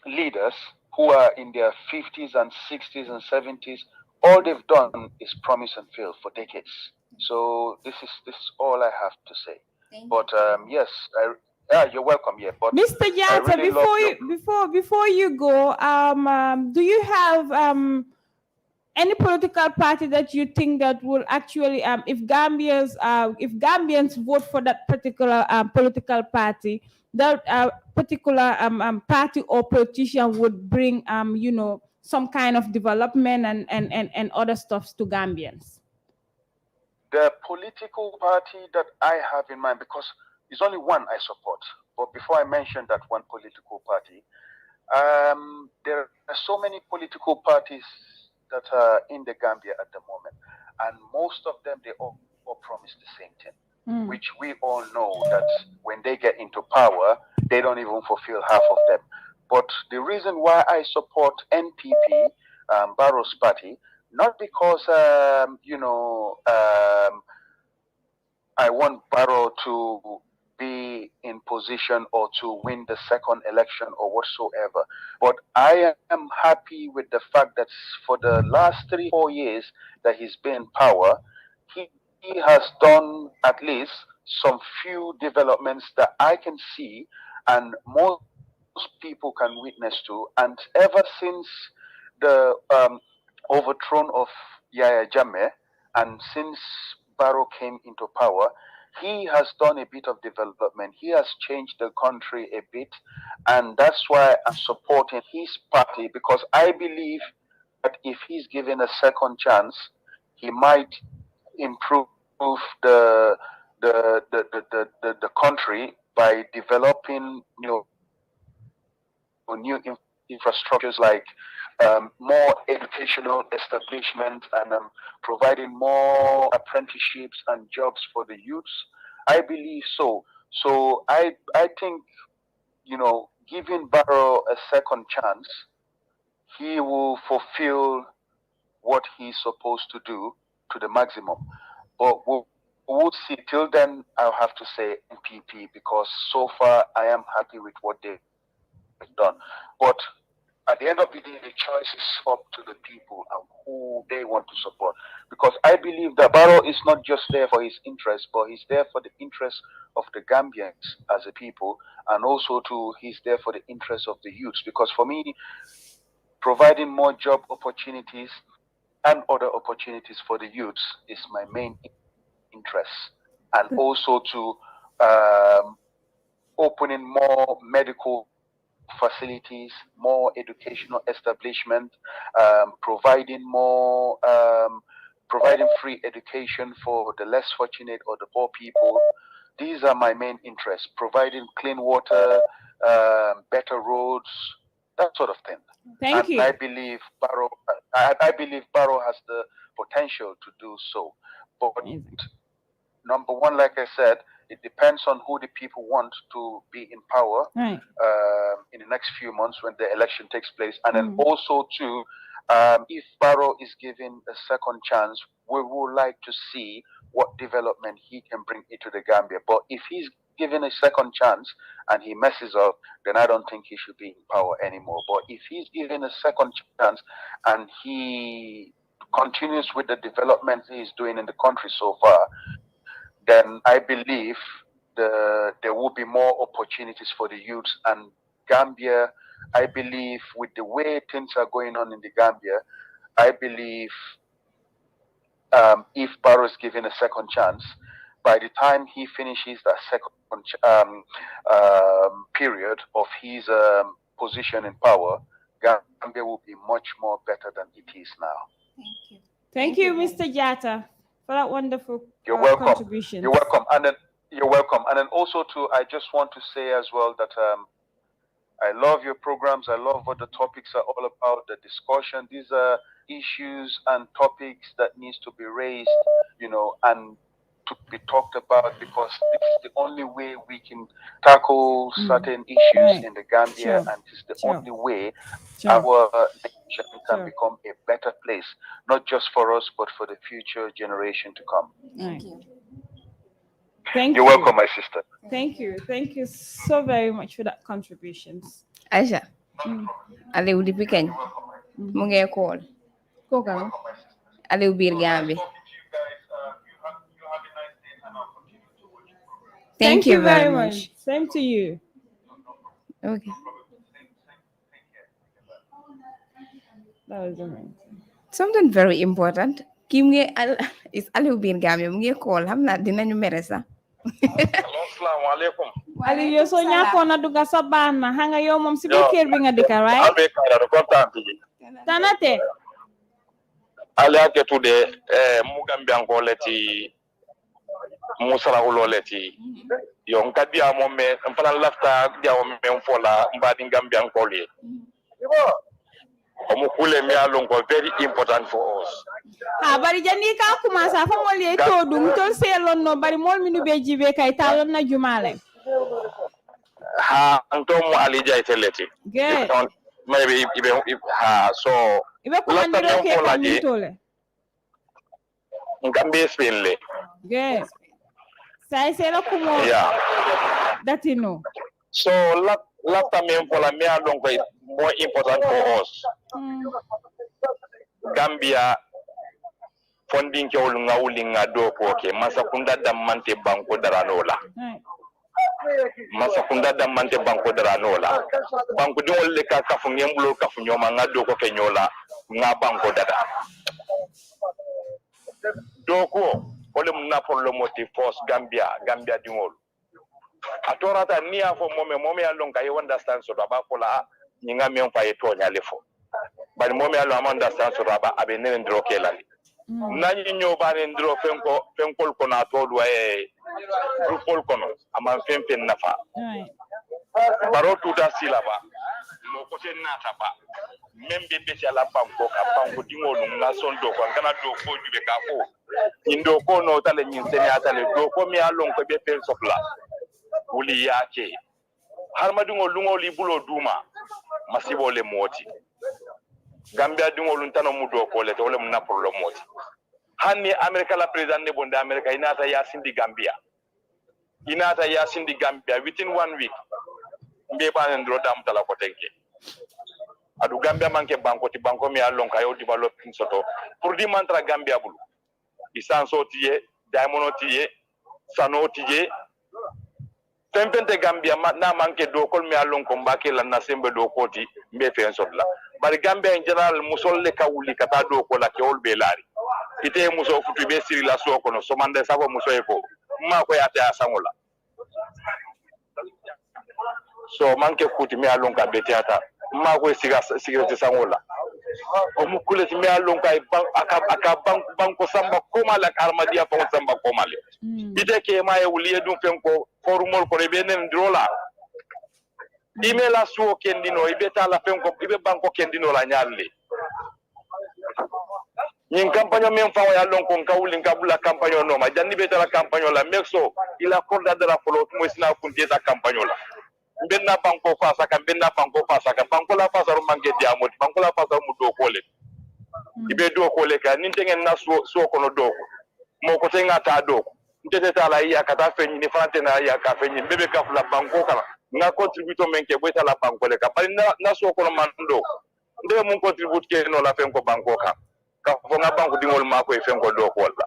leaders who are in their 50s and 60s and 70s, all they've done is promise and fail for decades. So this is all I have to say. But yes, you're welcome. Yeah, but Mr. Jata, really before you go, do you have any political party that you think that will actually, if Gambians vote for that particular political party, that particular party or politician would bring, some kind of development and other stuffs to Gambians? the political party that I have in mind, because there's only one I support. But before I mention that one political party, there are so many political parties that are in the Gambia at the moment, and most of them, they all promise the same thing, which we all know that when they get into power, they don't even fulfill half of them. But the reason why I support NPP, Barrow's party, not because I want Barrow to be in position or to win the second election or whatsoever. But I am happy with the fact that for the last 3-4 years that he's been in power, he has done at least some few developments that I can see and most people can witness to. And ever since the overthrow of Yahya Jammeh, and since Barrow came into power, he has done a bit of development. He has changed the country a bit, and that's why I'm supporting his party, because I believe that if he's given a second chance, he might improve the country by developing new infrastructures like more educational establishment and providing more apprenticeships and jobs for the youths. I believe so. So I think, giving Barrow a second chance, he will fulfill what he's supposed to do to the maximum. But we'll see. Till then, I'll have to say NPP, because so far I am happy with what they've done. But at the end of the day, the choice is up to the people and who they want to support. Because I believe that Barrow is not just there for his interest, but he's there for the interest of the Gambians as a people, and also he's there for the interest of the youths. Because for me, providing more job opportunities and other opportunities for the youths is my main interest. And also to opening more medical facilities, more educational establishment, providing free education for the less fortunate or the poor people. These are my main interests: providing clean water, better roads, that sort of thing. Thank you. I believe Barrow has the potential to do so. But number one, like I said, it depends on who the people want to be in power in the next few months when the election takes place. And then also, too, if Barrow is given a second chance, we would like to see what development he can bring into the Gambia. But if he's given a second chance and he messes up, then I don't think he should be in power anymore. But if he's given a second chance and he continues with the development he's doing in the country so far, then I believe there will be more opportunities for the youths. And Gambia, I believe with the way things are going on in the Gambia, I believe if Barrow is given a second chance, by the time he finishes that second period of his position in power, Gambia will be much more better than it is now. Thank you. Thank you, Mr. Jatta, for that wonderful contribution. You're welcome. And then you're welcome. And then also too, I just want to say as well that I love your programs. I love what the topics are all about, the discussion. These are issues and topics that needs to be raised, and to be talked about, because this is the only way we can tackle certain issues in the Gambia, and it's the only way our nation can become a better place, not just for us, but for the future generation to come. Thank you. You're welcome, my sister. Thank you. Thank you so very much for that contributions. Aisha, Aliou depuis kañ mu ngi call Kokal Aliou biir Gambie. Thank you very much. Same to you. Okay. That was amazing. Something very important. Kim is Aliou biir Gambie mu ngi call xam naa dinañu mere sax. Assalamu alaikum. Aliou yow soo ñàkkoon a dugg sa baax na xam nga yow moom si biir kër bi nga dëkka, right? Albe kara kontaan ji. Tanate. Ala ke tude mu Gambian ko leti musara ko leti. Yo ngadi amo me mpana lafta dia o me mfola mbadi Gambian ko le. Omukule mi alongo very important for us. Bari jandi ka kumasa fa mol ye to dum to selon no bari mol minu be jibe kay talon na jumale. Anto mo alija iteleti. Good. Maybe so Ibe ko andiro ke ko ni tole. Ngambe spinle. Good. Sai selo kumo. Yeah. That you know. So last time for la me alongo is more important for us. Gambia funding ke olunga ulinga do ko ke masakunda damante banko daranola. Masakunda damante banko daranola. Banko di wolle ka kafunyembulo kafunyoma ngado ko kenyola nga banko dada. Doko ole mna problème ti force Gambia di ngol. Atorata ni afo mome alonga you understand so baba kola nyinga me mfa yeto nyalefo. Bari mome alo amanda sanso raba abenene ndro kelali. Nanyi nyoba ndro fenkol kono atodwa rufol kono ama femfen nafa. Baro tuta silaba. Mo kote nata ba. Membe beti ala panko dingolu nga sondo kwa ngana do ko jube ka ko. Indo ko no tale nyinseni atale do ko mi alon ko be pen sofla. Uli yake. Harma dingo lungo libulo duma. Masibo le moti. Gambia dingo luntano mudo ko le to le mna problem moti. Hani America la president ne bonda America inata ya sindi Gambia. Within 1 week. Mbe ba ndro dam tala ko tenke. Adu Gambia manke banko mi alon kayo developing soto. Pour di mantra Gambia bulu. Isanso tiye, diamono tiye, sano tiye. Tempente Gambia na manke do kol mi alon ko mbake la na sembe do koti mbe fe sotla. Bari Gambia en general musol le kawuli kata do ko la ke ol be lari. Ite muso futu be siri la so kono so mande sabo muso eko. Ma ko yate asangola. So manke kuti mi alon ka betiata. Ma ko siga sangola. O mukule mi alon ka aka banko samba koma la armadia fa samba koma le. Ite ke ma e wuliye dum fenko formol ko be nen drola. email la suo kendino ibeta la fenko ibe banko kendino la nyalle nyin campagne men fa ya lon ko kawuli ngabula campagne no ma janni beta la campagne la mexo ila korda de la folo mo sina kunti ta campagne la benna banko fa saka banko la fa saru mangi diamot banko la fa saru mu do kole ibe do kole ka nin tengen na so kono do mo ko tenga ta do ntete ta la ya kata fenyi ni frante na ya ka fenyi bebe ka fula banko kala nga contributo men ke boita la banko le ka bari na so kono mando nde mun contribute ke no la fenko banko ka fo nga banko dingol mako e fenko do ko wala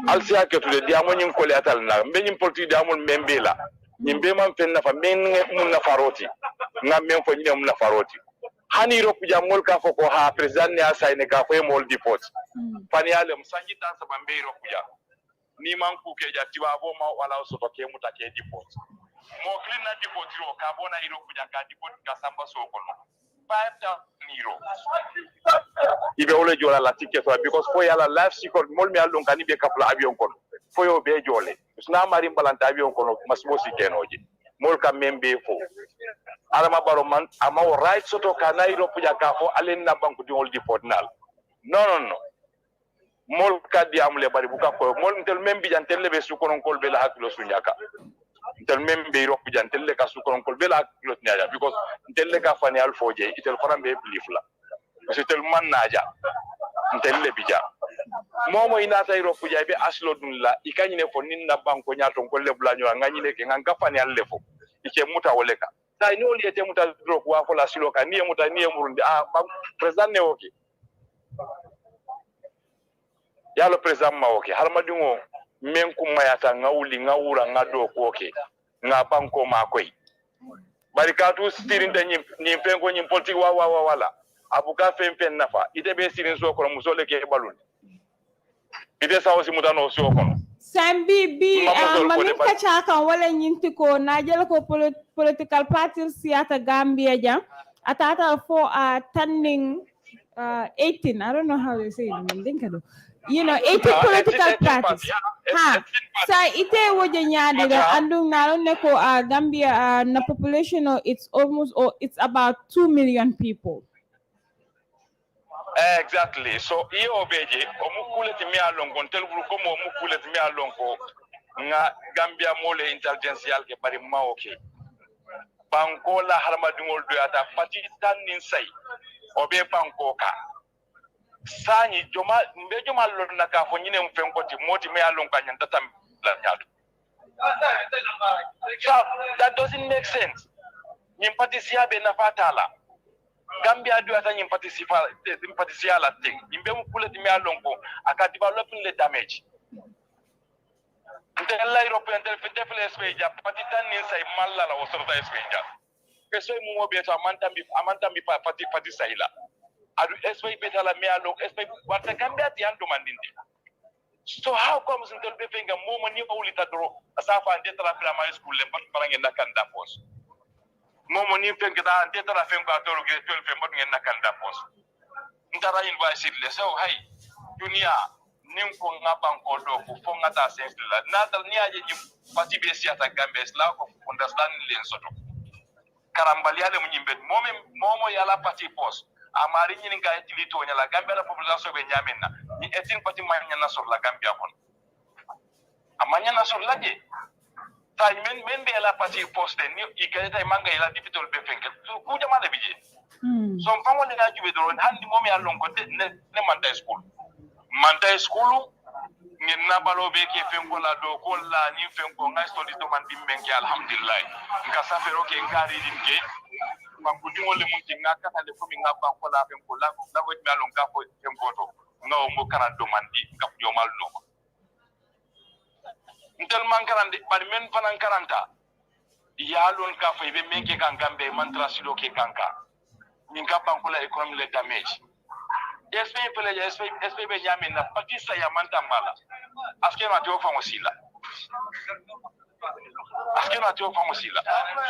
alsia ke to de diamo nyin ko le atal na be nyin polti diamo membela nyimbe man fen na fa men mun na faroti nga men fo nyem na faroti hani ro kuja mol ka fo ko ha president ne asayne ka fo mol deport fani ale musanji ta sa bambe ro kuja ni man ku ke ja tiwa bo ma wala so to ke muta ke deport mo clean na deport ro ka bona iro kuja ka deport ka samba so ko no 5,000 euro ibe ole jola la ticket so because for yala life secret mol mi alon kani be kapla avion kon fo yo be jole sna mari balanta avion kon masmo sikenoje mol ka membe fo alama baro man ama o right soto ka na iro puja ka fo alen na banku di ol deport nal no mol ka di amle bari buka ko mol ntel membi jantel be su konon kol be la haklo sunyaka ntel membe iro puja ntel ka su konon kol be la haklo sunyaka because ntel ka fani al foje itel farambe blifla parce tel man naja ntel le bija momo inata iro puja be aslo dun la ikanyine fo ninna banko nyato kol le blanyo nganyine ke nganga fani al lefo ike muta woleka ta ni oli ete muta drop wa fola siloka ni muta ni murundi president ne oke yalo president ma oke harmadingo men kum mayata ngawuli ngawura ngado ko oke nga banko ma koy barikatu stirin de ni pengo ni politique wala abuka fen nafa ite be sirin so ko musole ke balun ite sawsi mutano so ko Sambi bi manin kacha kan wala nyinti ko najel ko political parties siata Gambia jam atata for turning 18 I don't know how they say it in Dinka you know 18 political parties sa ite woje nyaade da andung na ne ko Gambia na population it's almost it's about 2 million people. Exactly. So iyo beje omukule timi alongo ntelburu komo omukule timi alongo nga Gambia mole intelligential ke bari maoke. Banko la harmadungol do ata patitan nin sai obe banko ka. Sani joma mbejoma lon na ka fo nyine mfenko ti moti me alongo anyanta tam la nyaado. So that doesn't make sense. Nyimpatisia be na fatala. Gambia do ata nyimpatisia la thing. Nimbe mukule timi alongo aka developing the damage. Ndela European defle speja patitan nin sai malla la wosorta speja. Keso mu obeto amanta mi pati saila. Adu SPI beta la me along SPI wata Gambia ti ando mandinde. So how comes until be finga momo ni ulita dro asafa ndetara primary school le parange nakanda pos. Momo ni finga da ndetara finga atoro ge 12 fe mbot ngen nakanda pos. Ndara university le so hay dunia nim ko ngabanko do ko fo ngata sefla nadal ni aje ni pati be siata Gambia la ko understand len soto. Karambali ale munyimbe momo yala pati pos. Amari nyini ga etilito nyala Gambia la population be nyamena ni etin pati manya na sur la Gambia kon amanya na sur laje tay men be la pati poste ni ikale tay manga ila dipitol be fenke ku jama de bije so fango le na jube do handi momi alon ko ne manta school ni na balo be ke fenko la do ko la ni fenko ngai stodi to man bimbenke alhamdulillah nka safero ke ngari dinke bankuti ngole munti ngaka tale ko minga banko la fenko la ko mi alon ka ko fenko to no mo kana domandi ngap yo mal no ntel man karande bari men fanan karanta ya lon ka fo be menke kan Gambe mantra silo ke kanka min ka banko la economy le damage SP be nyame na patisa ya manta mala aske ma to fa mosila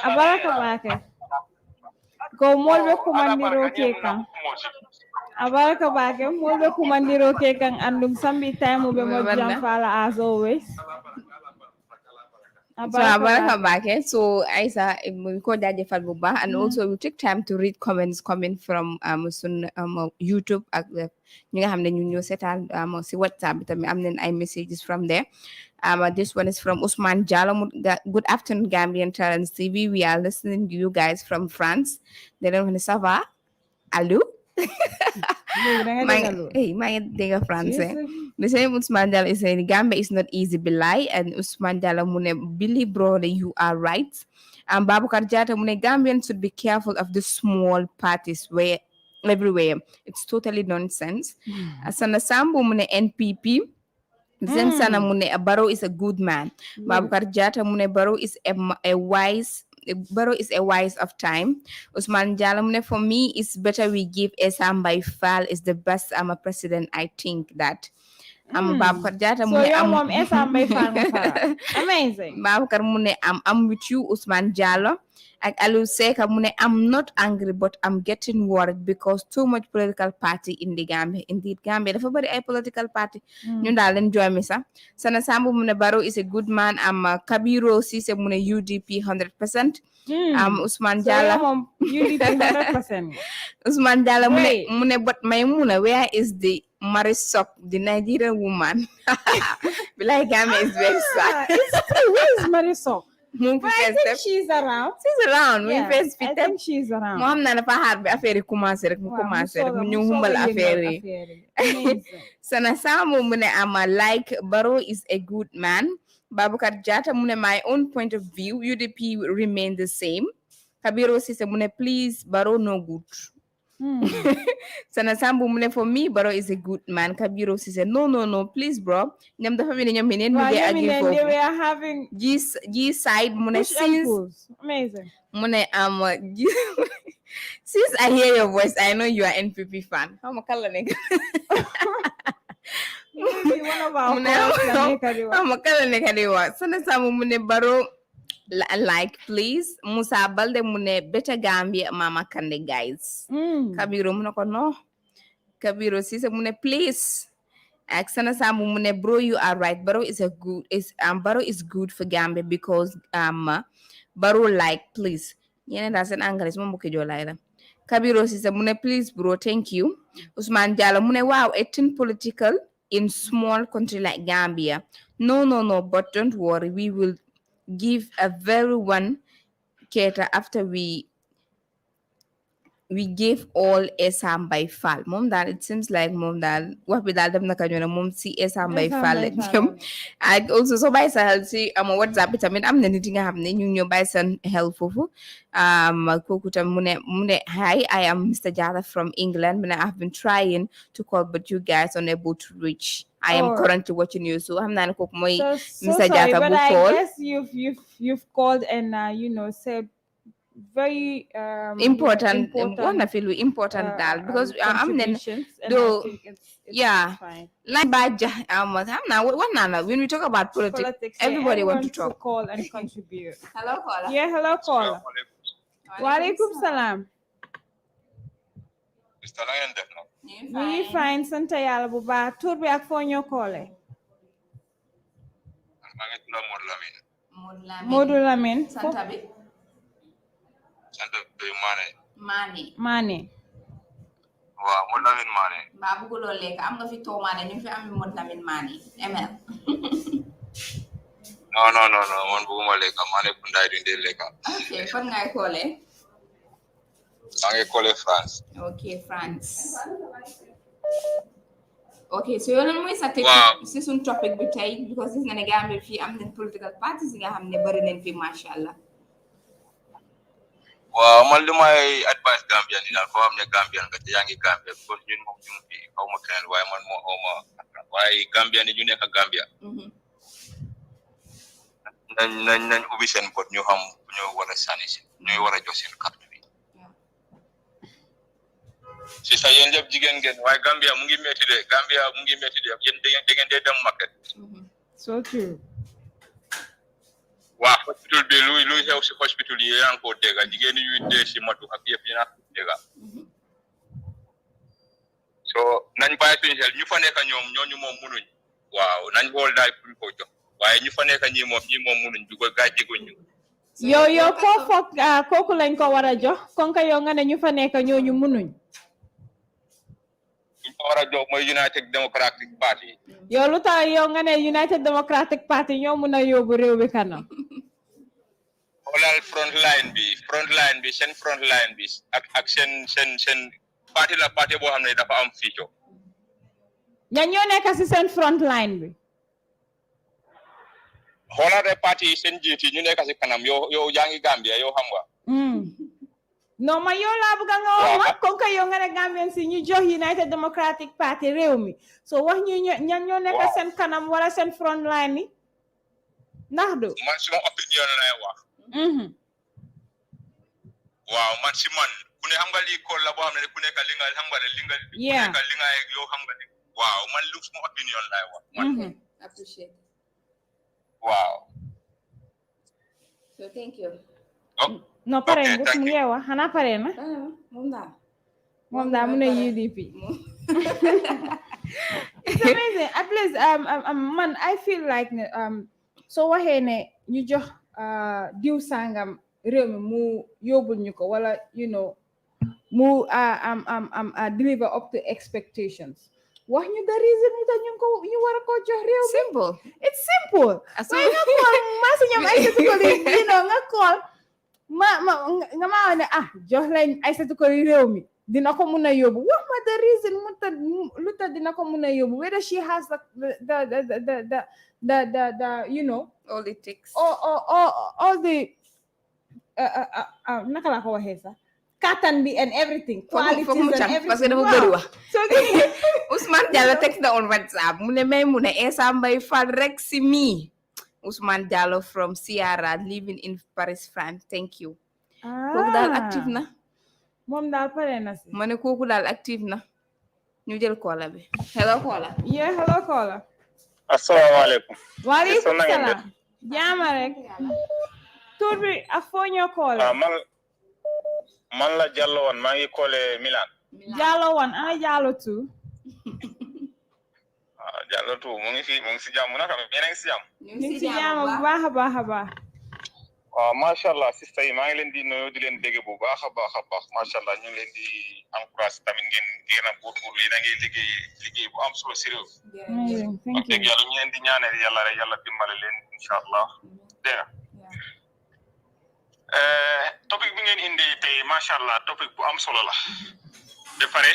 abaraka bake ko molbe kumandiro ke kan abaraka bake molbe kumandiro ke kan andum sambi time be mo jam fala as always So Aisa ko jaajëfal bu baax and also we take time to read comments coming from sun YouTube ak ñi nga xam ne ñu ñoo seetaan si WhatsApp bi tamit am nañ ay messages from there. This one is from Usman Jallo. Good afternoon, Gambian Talents TV. We are listening to you guys from France. They don't want to sava. Allô? My dega français. The same Usman Jallo is saying Gambia is not easy belai, and Usman Jallo mune Billy brother, you are right. And Babu Karjata mune Gambians should be careful of the small parties where everywhere. It's totally nonsense. Asana Sambu mune NPP. Zen Sana mune Barrow is a good man. Babu Karjata mune Barrow is a wise. Barrow is a wise of time. Usman Jalamune, for me, it's better we give Esam by Fal is the best president. I think that. Babukar Jata so your mom Esam by Fal. Amazing. Babukar mune I'm with you, Usman Jalo. Like Alu Seka mune, I'm not angry, but I'm getting worried because too much political party in the Gambia. Indeed, Gambia, everybody a political party. You know, enjoy me, sir. Sana Sambu mune Barrow is a good man. Kabiro Sise mune UDP 100%. Usman Jala. So UDP 100%. Usman Jala mune, but Maimuna, where is the Marisok, the Nigerian woman? Like Gambia is very sad. Where is Marisok? I think she's around. She's around. Yeah, I think she's around. Mom na fahar be affaire commencer rek mu commencer rek mu ñu humbal affaire. Sana Samu mune ama like Barrow is a good man. Babukar Jata mune my own point of view UDP remain the same. Kabiro Sise mune please Barrow no good. Sana Sambu mune for me Barrow is a good man. Kabiro Sise no please bro. Ñam dafa mel ñom menen mi they were having G side mune since amazing. Mune since I hear your voice I know you are NPP fan. How makala nigga. One of our makala nigga. Sana Sambu mune Barrow like please Musa Balde mune better Gambia Mama Kande guys. Kabiro mune ko no. Kabiro Sise mune please. Aksana Samu mune bro you are right. Barrow is good for Gambia because Barrow like please. Yene da sen English mo ke jolay la. Kabiro Sise mune please bro thank you. Usman Jalo mune wow etin political in small country like Gambia. No but don't worry we will give a very one cater after we gave all Esam by Fal. Mom that it seems like mom that what with them na mom see Esam by Fal. I also so by sa see WhatsApp it I mean I'm anything I have ñu by san helpful. Kokuta mune hi I am Mr. Jata from England but I've been trying to call but you guys are unable to reach. I am currently watching you, so I'm not cook my Mr. Jata but I call. guess you've called and said very important one I feel important that because I'm then though yeah fine. Like bad I'm now when we talk about politics everybody wants to talk. Call and contribute. Hello caller. Yeah, hello caller. Wa alaikum salam. Mr. Lion def na. We fine santa yalla bu baax tour bi ak fo ñoo calé. Ma ngi tudd Modou Lamine. Santa bi Santa bi Mané. Waaw Modou Lamine Mané. ba bu lo lek am nga fi Tomaane ñu fi am Modou Lamine Mané ML. No man bëgguma lekka Mané ku nday dinde lekka. Okay fan ngay calé? Ma ngi collé France. Okay France. Okay so yow lan mooy sa teg si suñ topic bi tey because gis nga ne Gambia fii am nañ political parties yi nga xam ne bari nañ fi masha Allah. Waaw man lu may advice Gambian yi daal foo xam ne Gambian nga te yaa ngi Gambia because ñun moom ñu fi xaw ma keneen waaye man moo xaw ma waaye Gambian yi ñu nekk Gambia nañ ubbi seen bot ñu xam ñoo war a sànni si ñooy war a jox seen carte bi si sa yéen ñëpp jigéen ngeen waaye Gambia mu ngi métti de yéen da ngeen dee dem market So true. Waa hospital bi luy xew si hospital yi yaa ngi ko dégg jigéen ñi ñuy dee si matu ak yëpp yi naa ko dégg so nañ bàyyi suñu xel ñu fa nekk ñoom ñooñu moom munuñ waaw nañ xool daal fuñ ko jox waaye ñu fa nekk ñi moom mënuñ bi ko gàcce ko ñu yow ko foog kooku lañ ko war a jox kon ka yow nga ne ñu fa nekk ñooñu mënuñ ñu ko war a jox mooy United Democratic Party yow lu tax yow nga ne United Democratic Party ñoo mun a yóbbu réew bi kanam xoolal front line bi seen front line bi ak seen parti la parti boo xam ne dafa am fiico ña ñoo nekk si seen front line bi xoolal de parti yi seen jiit yi ñu nekk si kanam yow yaa ngi Gambia yow xam nga non ma yow laa bëgg nga wax kon ka yow nga ne Gambien si ñu jox United Democratic Party réew mi so wax ñu ñan ñoo nekk seen kanam wala seen front line yi ndax du man suma opinion lay wax waaw man si man ku ne xam nga lii kool la boo xam ne ku nekk li nga xam nga li nga yow xam nga waaw man lu suma opinion lay wax appreciate wow so thank you no pare ngu mu ngi wax xanaa pare na moom daa mu ne UDP it's amazing at least man I feel like so waxee ne ñu jox diw sangam réew mi mu yóbbul ñu ko wala you know mu deliver up to expectations wax ñu the reason ñu tax ñu war a ko jox réew mi simple it's simple waaye nga kool maa si ñoom Aïssatou Coly you know nga kool nga maa ne jox lañ Aïssatou Coly réew mi dina ko mun a yóbbu wax ma the reason lu tax dina ko mun a yóbbu whether she has the you know all it takes all the naka laa ko waxee sax kattan bi and everything qualities and everything parce que dafa bëri wax Ousmane Diallo text na on WhatsApp mu ne may mu ne Essa Mbay Fall rek si mi Ousmane Diallo from Sierra living in Paris France thank you kooku daal active na moom daal pare na si ma ne kooku daal active na ñu jël koola bi hello koola hello koola asalaamaaleykum waaleykum salaam jaama rek tur bi ak foo ñoo koola man la Jallo woon maa ngi koole Milan Jallo woon Jallo tu Jallo tu mu ngi si jàmm naka yéen a ngi si jàmm ñu ngi si jàmm bu baax a baax a baax waaw macha allah sista yi maa ngi leen di nuyu di leen dégg bu baax a baax macha allah ñu ngi leen di encourage tamit ngeen gën a góorgóorlu yéen a ngi liggéey bu am solo si réew wax dëgg yàlla ñu leen di ñaanal yàlla rek yàlla dimbale leen incha allah dégg topic bi ngeen indi tey macha allah topic bu am solo la de pare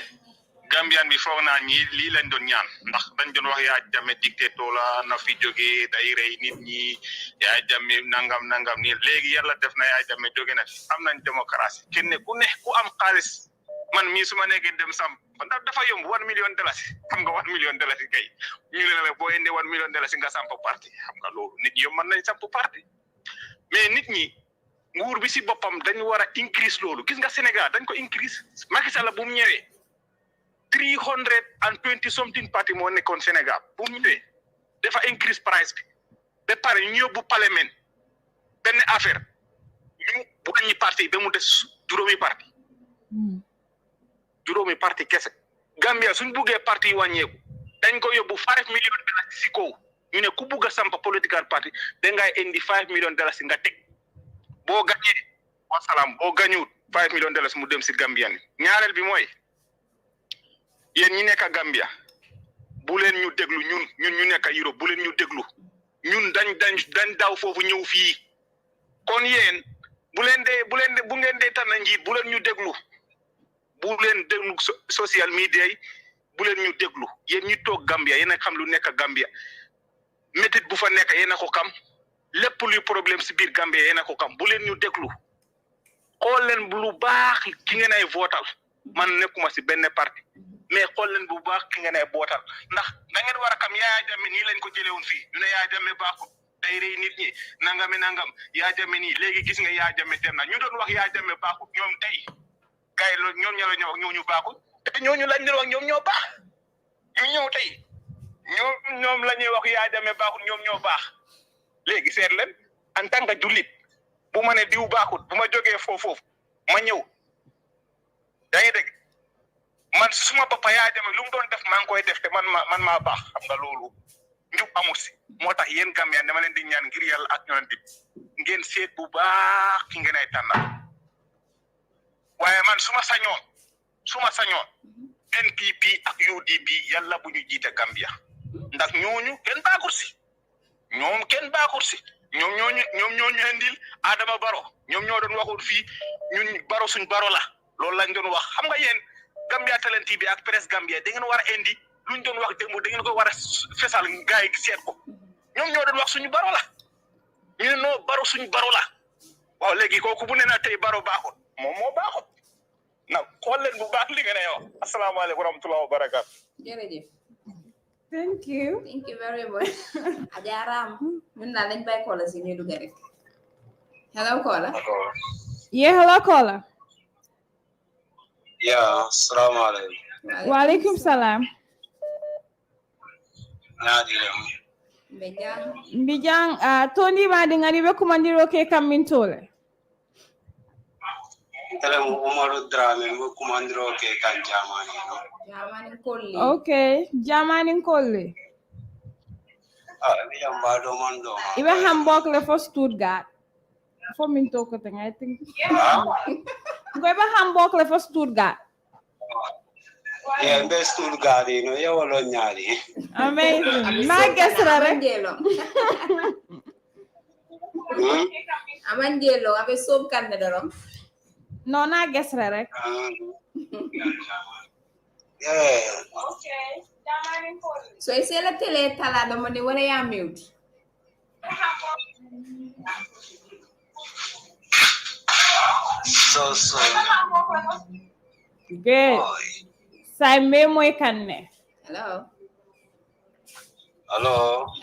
Gambian bi foog naa ñi lii lañ doon ñaan ndax dañ doon wax yaa jame dictateur la na fi jógee day rey nit ñi yaa jame nangam nii léegi yàlla def na yaa jame jóge na fi am nañ démocratie kenn ku ne ku am xaalis man mii su ma nekkee dem sam ndax dafa yomb $1 million xam nga $1 million kay ñu ne la boo indee $1 million nga samp parti xam nga loolu nit ñi mën nañ samp parti mais nit ñi nguur bi si boppam dañu war a increase loolu gis nga Sénégal dañ ko increase Macky Sall bu mu ñëwee 320 something parti moo nekkoon Sénégal bu mu ñëwee dafa increase price bi ba pare ñu yóbbu parlement benn affaire ñu wàññi parti ba mu des juróomi parti kese Gambia suñ buggee parti yi wàññeeku dañ ko yóbbu $5 million si kaw ñu ne ku bugg a samp political party da ngay indi $5 million nga teg boo gañee wasalaam boo gañuut $5 million mu dem si Gambian ñaareel bi mooy yéen ñi nekk Gambia bu leen ñu déglu ñun ñu nekk Europe bu leen ñu déglu ñun dañ daw foofu ñëw fii kon yéen bu ngeen dee tànn njiit bu leen ñu déglu social media yi bu leen ñu déglu yéen ñu toog Gambia yéen a xam lu nekk Gambia métit bu fa nekk yéen a ko xam lépp luy problème si biir Gambia yéen a ko xam bu leen ñu déglu xool leen lu baax ki ngeen ay votal man nekkuma si benn parti mais xool leen bu baax ki ngeen ay bootal ndax da ngeen war a xam Yaya Jammeh nii lañ ko jëlee woon fii ñu ne Yaya Jammeh baaxul day rey nit ñi nangam Yaya Jammeh nii léegi gis nga Yaya Jammeh dem na ñu doon wax Yaya Jammeh baaxul ñoom tey gars yi loolu ñoom ñoo la ñëw wax ñooñu baaxul te ñooñu lañ leen wax ñoom ñoo baax ñu ñëw tey ñoom la ñuy wax Yaya Jammeh baaxul ñoom ñoo baax léegi seet leen en tant que jullit bu ma ne diw baaxul bu ma jógee foofu ma ñëw yaa ngi dégg man suma papa Yaya Jammeh lu mu doon def maa ngi koy def te man maa baax xam nga loolu njub amul si moo tax yéen Gambien dama leen di ñaan ngir yàlla ak ñoom ngeen seet bu baax ki ngeen ay tànnal waaye man suma sañoon NPP ak UDP yàlla bu ñu jiite Gambia ndax ñooñu kenn baaxul si ñoom ñooñu indil Adama Barrow ñoom ñoo doon waxul fii ñun Barrow suñ Barrow la loolu lañ doon wax xam nga yéen Gambia Talents TV ak presse Gambia da ngeen war a indi luñ doon wax démb da ngeen ko war a fesal gars yi seet ko ñoom ñoo doon wax suñu Barrow la ñu ne noo Barrow suñu Barrow la waaw léegi kooku bu ne na tey Barrow baaxul moom moo baaxul nag xool leen bu baax li nga ne yow asalaamaaleykum wa rahmatulah wa barakaatu. jërëjëf. Thank you very much. Ajaram ñun daal dañ bay Kola si ñuy dugg rek. Hello Kola. Yeah, hello Kola. Yeah, assalamu alaikum. Wa alaikum salam. Mbijang Tony ma de ngari be kumandiro ke kamintole. Tele Umaru Drame mo kumandiro ke kan jamani no. Jamani Kolli. Okay, jamani Kolli. Ni ambado mando. Ibe Hamburg le for Stuttgart. For min to ko I think. Go ibe Hamburg le for Stuttgart. Yeah, be Stuttgart no ya walo nyari. Amazing. Na guess rare. Amangelo abe sob kan de dorom. No na guess rare. Yeah. Okay. So ese la tele tala do mo ni wala ya mute. So. Good. Sai me moy kanne. Hello.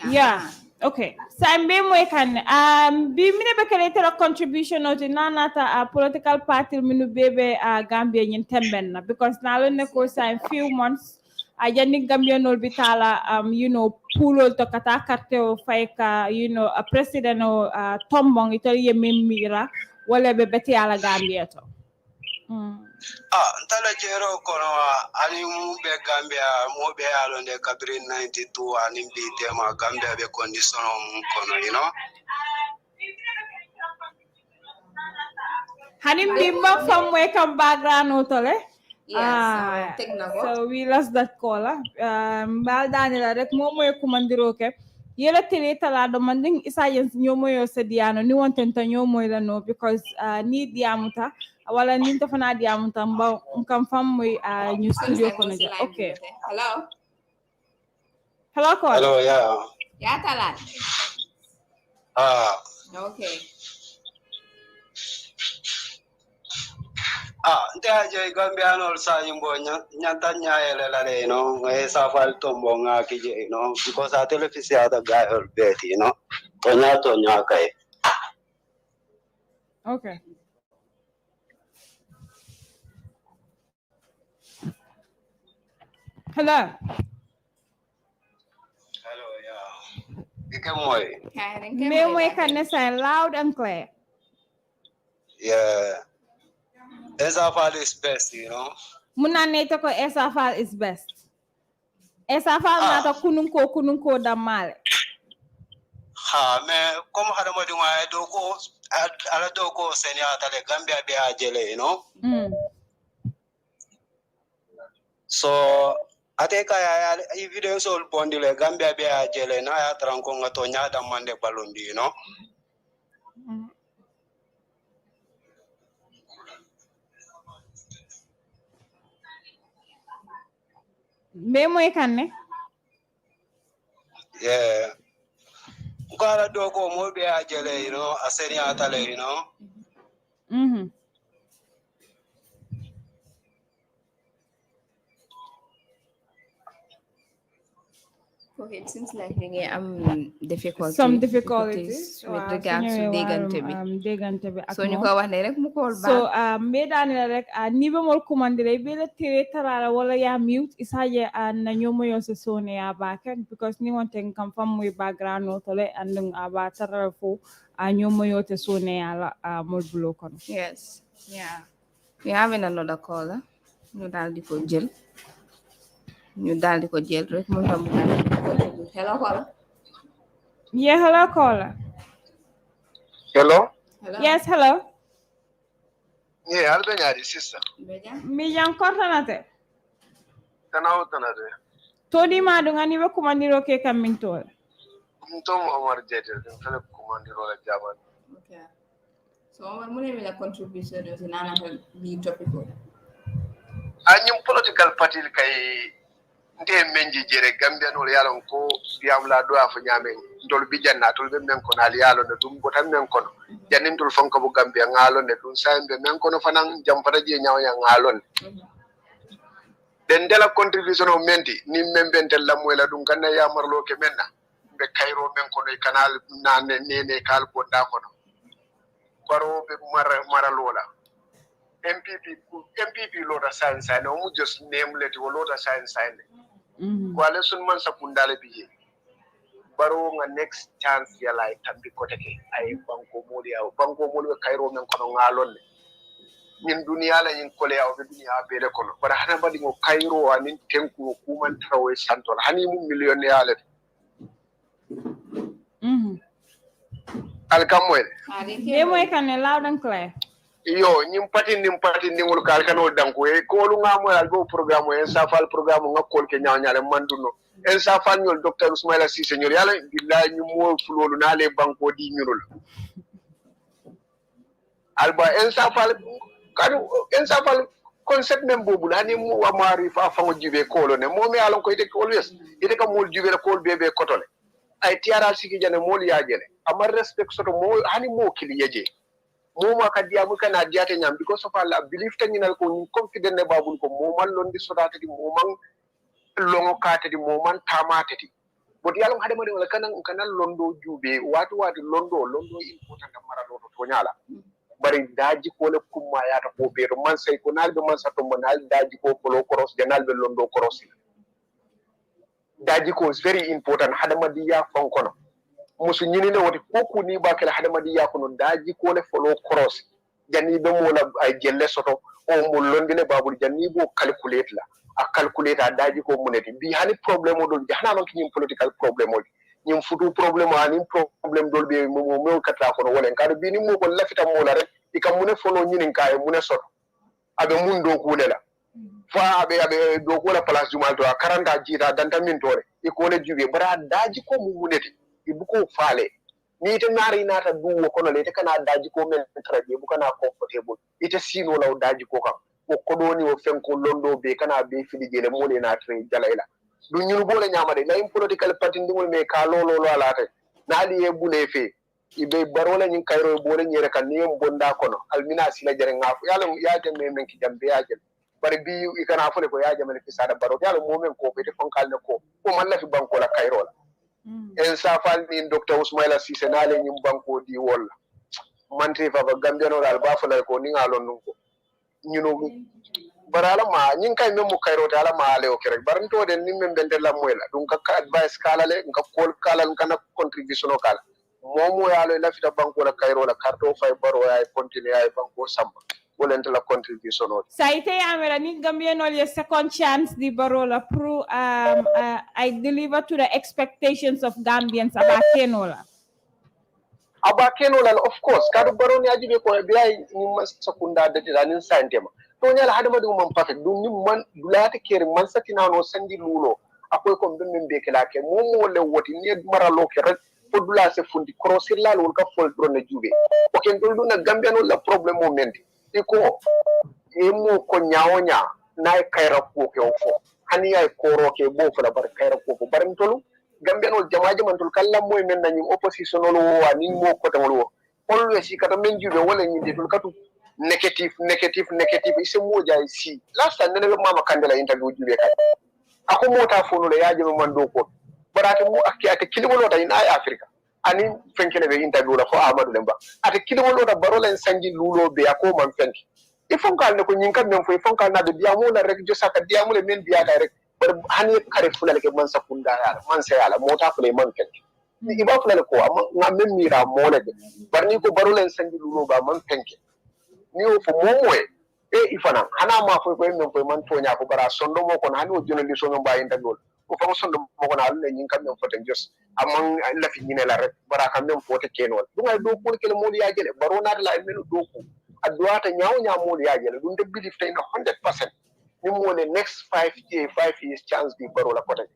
Yeah. Okay. Sai me moy kanne. Bi mine be kale tera contribution oti nanata a political party minu bebe Gambia nyin temben na because na lo ne ko sai few months ajani Gambia nol bitala pulo to kata karte o faika a president o tombong ito ye mimira wala be beti ala Gambia to. Ntala jero kono ani mu be Gambia mo be alonde kabri 92 ani bi tema Gambia be condition mu kono Hanim bimba from where come background otole. Yes, so we lost that caller. Bal Daniela rek mo moy kumandiro ke yela tele tala do manding isayen nyomo yo sediano ni wonten ta nyomo la no because ni diamuta wala ni to fana diamuta mba kam fam moy new studio kono ja. Okay. Hello caller. Hello, yeah. Ya tala. Okay. Nte Gambia no sa yimbo nyanta nyaele la le no sa fal tombo nga kije no because a telefisia da guy or beti to nya kai. Okay. Hello. Hello, yeah. Ike moy. Me moy kan say loud and clear. Yeah. Esafal is best, Muna neta ko Esafal is best. Esafal nata kunun ko damale. Me comme hada modi wa doko ala doko senata le Gambia be ajele, So ate kaya I video sol bondi le Gambia be ajele na ya tranko ngato nya da mande balundi, Me moy kanne? Yeah. Gala doko mo be ajele, aseni atale, Okay, it seems like we difficulties. Some difficulties with regards to degante bi. So ñu ko wax ne rek mu call back. So me dani rek niveau mol commandere be la tele tarala wala ya mute isaje na ñomo yo se sone ya baken because ni wonte kam fam muy background no tole and aba tarala fo ñomo yo te sone ya la mol bulo kon. Yes. Yeah. We having another caller. Ñu dal di ko jël. Ñu dal di ko jël rek mo tam. Hello caller. Yeah, hello, caller. Hello? Yes, hello. Yeah, I'll be your sister. Mi yang kortanate. Tanaw tanade. Todi madunga niwe kumandiro ke coming to. Tom Omar Jeter, the fellow commander of Jaman. Okay. So Omar mune mila contribution is nana bi topic ko. Anyum political party kay nde menji jere Gambia no yalon ko diam la do afa nyame ndol bi janna tol be men ko na yalo ne dum botam men ko janin tol fonko bu Gambia ngalo ne dum sambe men ko no fanan jam fata je nyaaw ya ngalo den dela contribution o menti ni membentel la moyla dum kanna ya marlo ke menna be kayro men ko no kanal na ne kal ko da ko baro be mara lola MPP loda science I know just name let loda science I wala sun man sakundale biye baro nga next chance ya like tambi koteke ay banko moli kayro men kono ngalon min duniya la yin kole ya be duniya be le kono bara hana badi ngo kayro anin tenku kuman tawe santol hani mu millionaire le alkamoy Ye moy kan loud and clear. yo nim pati ngol kal kano danko e ko lu ngamo albo programme en safal programme ngakol ke nyaanyale manduno en safal ñol docteur Ousmane Cissé ñol yalla billahi ñu mo fulolu na le banko di ñulul alba en safal concept même bobu la ni mo amari fa fango jibe kolo ne mo me alon ko ite ko yes ite ka mol jibe ko bebe kotole ay tiara siki jane mol yaajele amar respect soto mo hani mo kili yeje moma kadiya mu kana diate nyam because of Allah belief tan nyinal ko ni confident ne babul ko moman londi sodata di moman longo kata di moman tamata di bodi yalum hade mari wala kanan londo jube watu londo important mara do to nyala bari daji ko le kumma yata ko be man say ko nalbe man sato monal daji ko polo cross de nalbe londo cross daji ko is very important hade madi ya fonkono musu nyini ne wati koku ni bakela hadamadi yakono daji ko le follow cross janni be mo la ay jelle soto o mo londine babul janni bo calculate la a calculate a daji ko muneti bi hani problème o don jahna non ki political problème o nyim futu problème ani problème dol be mo kata ko wala kadu bi ni mo ko lafita mo la rek ikam mune follow nyini kay mune soto abe mun do ko la fa abe do ko la place jumal to 40 jita danta min tore iko le jube bara daji ko mu muneti ibuko fale ni te nari nata duwo kono le te kana daji ko men traje bu kana comfortable ite sino law daji ko kam ko doni o fenko londo be kana be fili jele mole na tre jalayla du ñul bole ñamade la political party ndimol me ka lolo ala te naali e bule fe ibe barola ñin kayro bole ñere kan ni bonda kono almina sila jere ngafu yalla yaaje me men ki jambe yaaje bari bi ikana fole ko yaaje men fi sada baro yalla mo men ko be te fonkal ne ko man la fi banko la kayro la en safal ni docteur Ousmane Cissé nale nyim banko di wol mante fa ba Gambia no dal ba fa ko ni ngalon nun ko ñuno barala ma ñing kay mem mu kayro ta ala ma ale o kerek baran to den ni mem bende la moyla dum ka advice kala le ka kol kala kana contribution o kala momo yalo la fita banko la kayro la karto fay baro ay continue ay banko samba wolente la contribution o Saite amera ni Gambia no your second chance di barola pro I deliver to the expectations of Gambians about Kenola. About Kenola, of course, kadu baro ni ajibe ko be ay ni mas sakunda de danin santema to nyala hadama dum man perfect dum ni man dulata kere man satina no sandi lulo akoy ko dum min be kala ke momo le woti ni maralo ke rek ko dula se fundi crossir la lol ka fol drone jube o ken dul na Gambia no la problème mo mendi iko emo ko nyaonya na kayra ko ke ofo hani ay koro ke bo fala bar kayra ko bar tolu Gambia no jamaaje man tul kala moy men nañu opposition no wa ni mo ko tan wo always kata men jube wala ñi de tul katu negative ise mo jay si last time nene mama kandela interview jube kay ako mota fonu le yaaje man do ko barate mu ate kilimo lota in ay Africa ani fenkele be interview la fo Amadou Lemba ate kilimo lota barola en sanji lulo be ako man fenki e fonkal ne ko nyin kam men fo fonkal na be diamu la rek jo saka diamu le men biya kay rek bar hani kare fulale ke man sakunda ya man se yala mota fule man fenki ni iba fulale ko am men mira mole de bar ni ko barola en sanji lulo ba man fenki ni o fo momoe e ifana hana ma fo ko men fo man to nya ko bara sondo mo ko hani o journalist o ngba interview ko function do mo na le nyin kam fote just among la fi nyine la rek bara kam nem fote kenol du ngay do ko kele mo ya jele baro na la melu do ko adduata nyaaw mo ya jele dum de believe tay no 100% ni mo le next 5 years chance bi baro la fote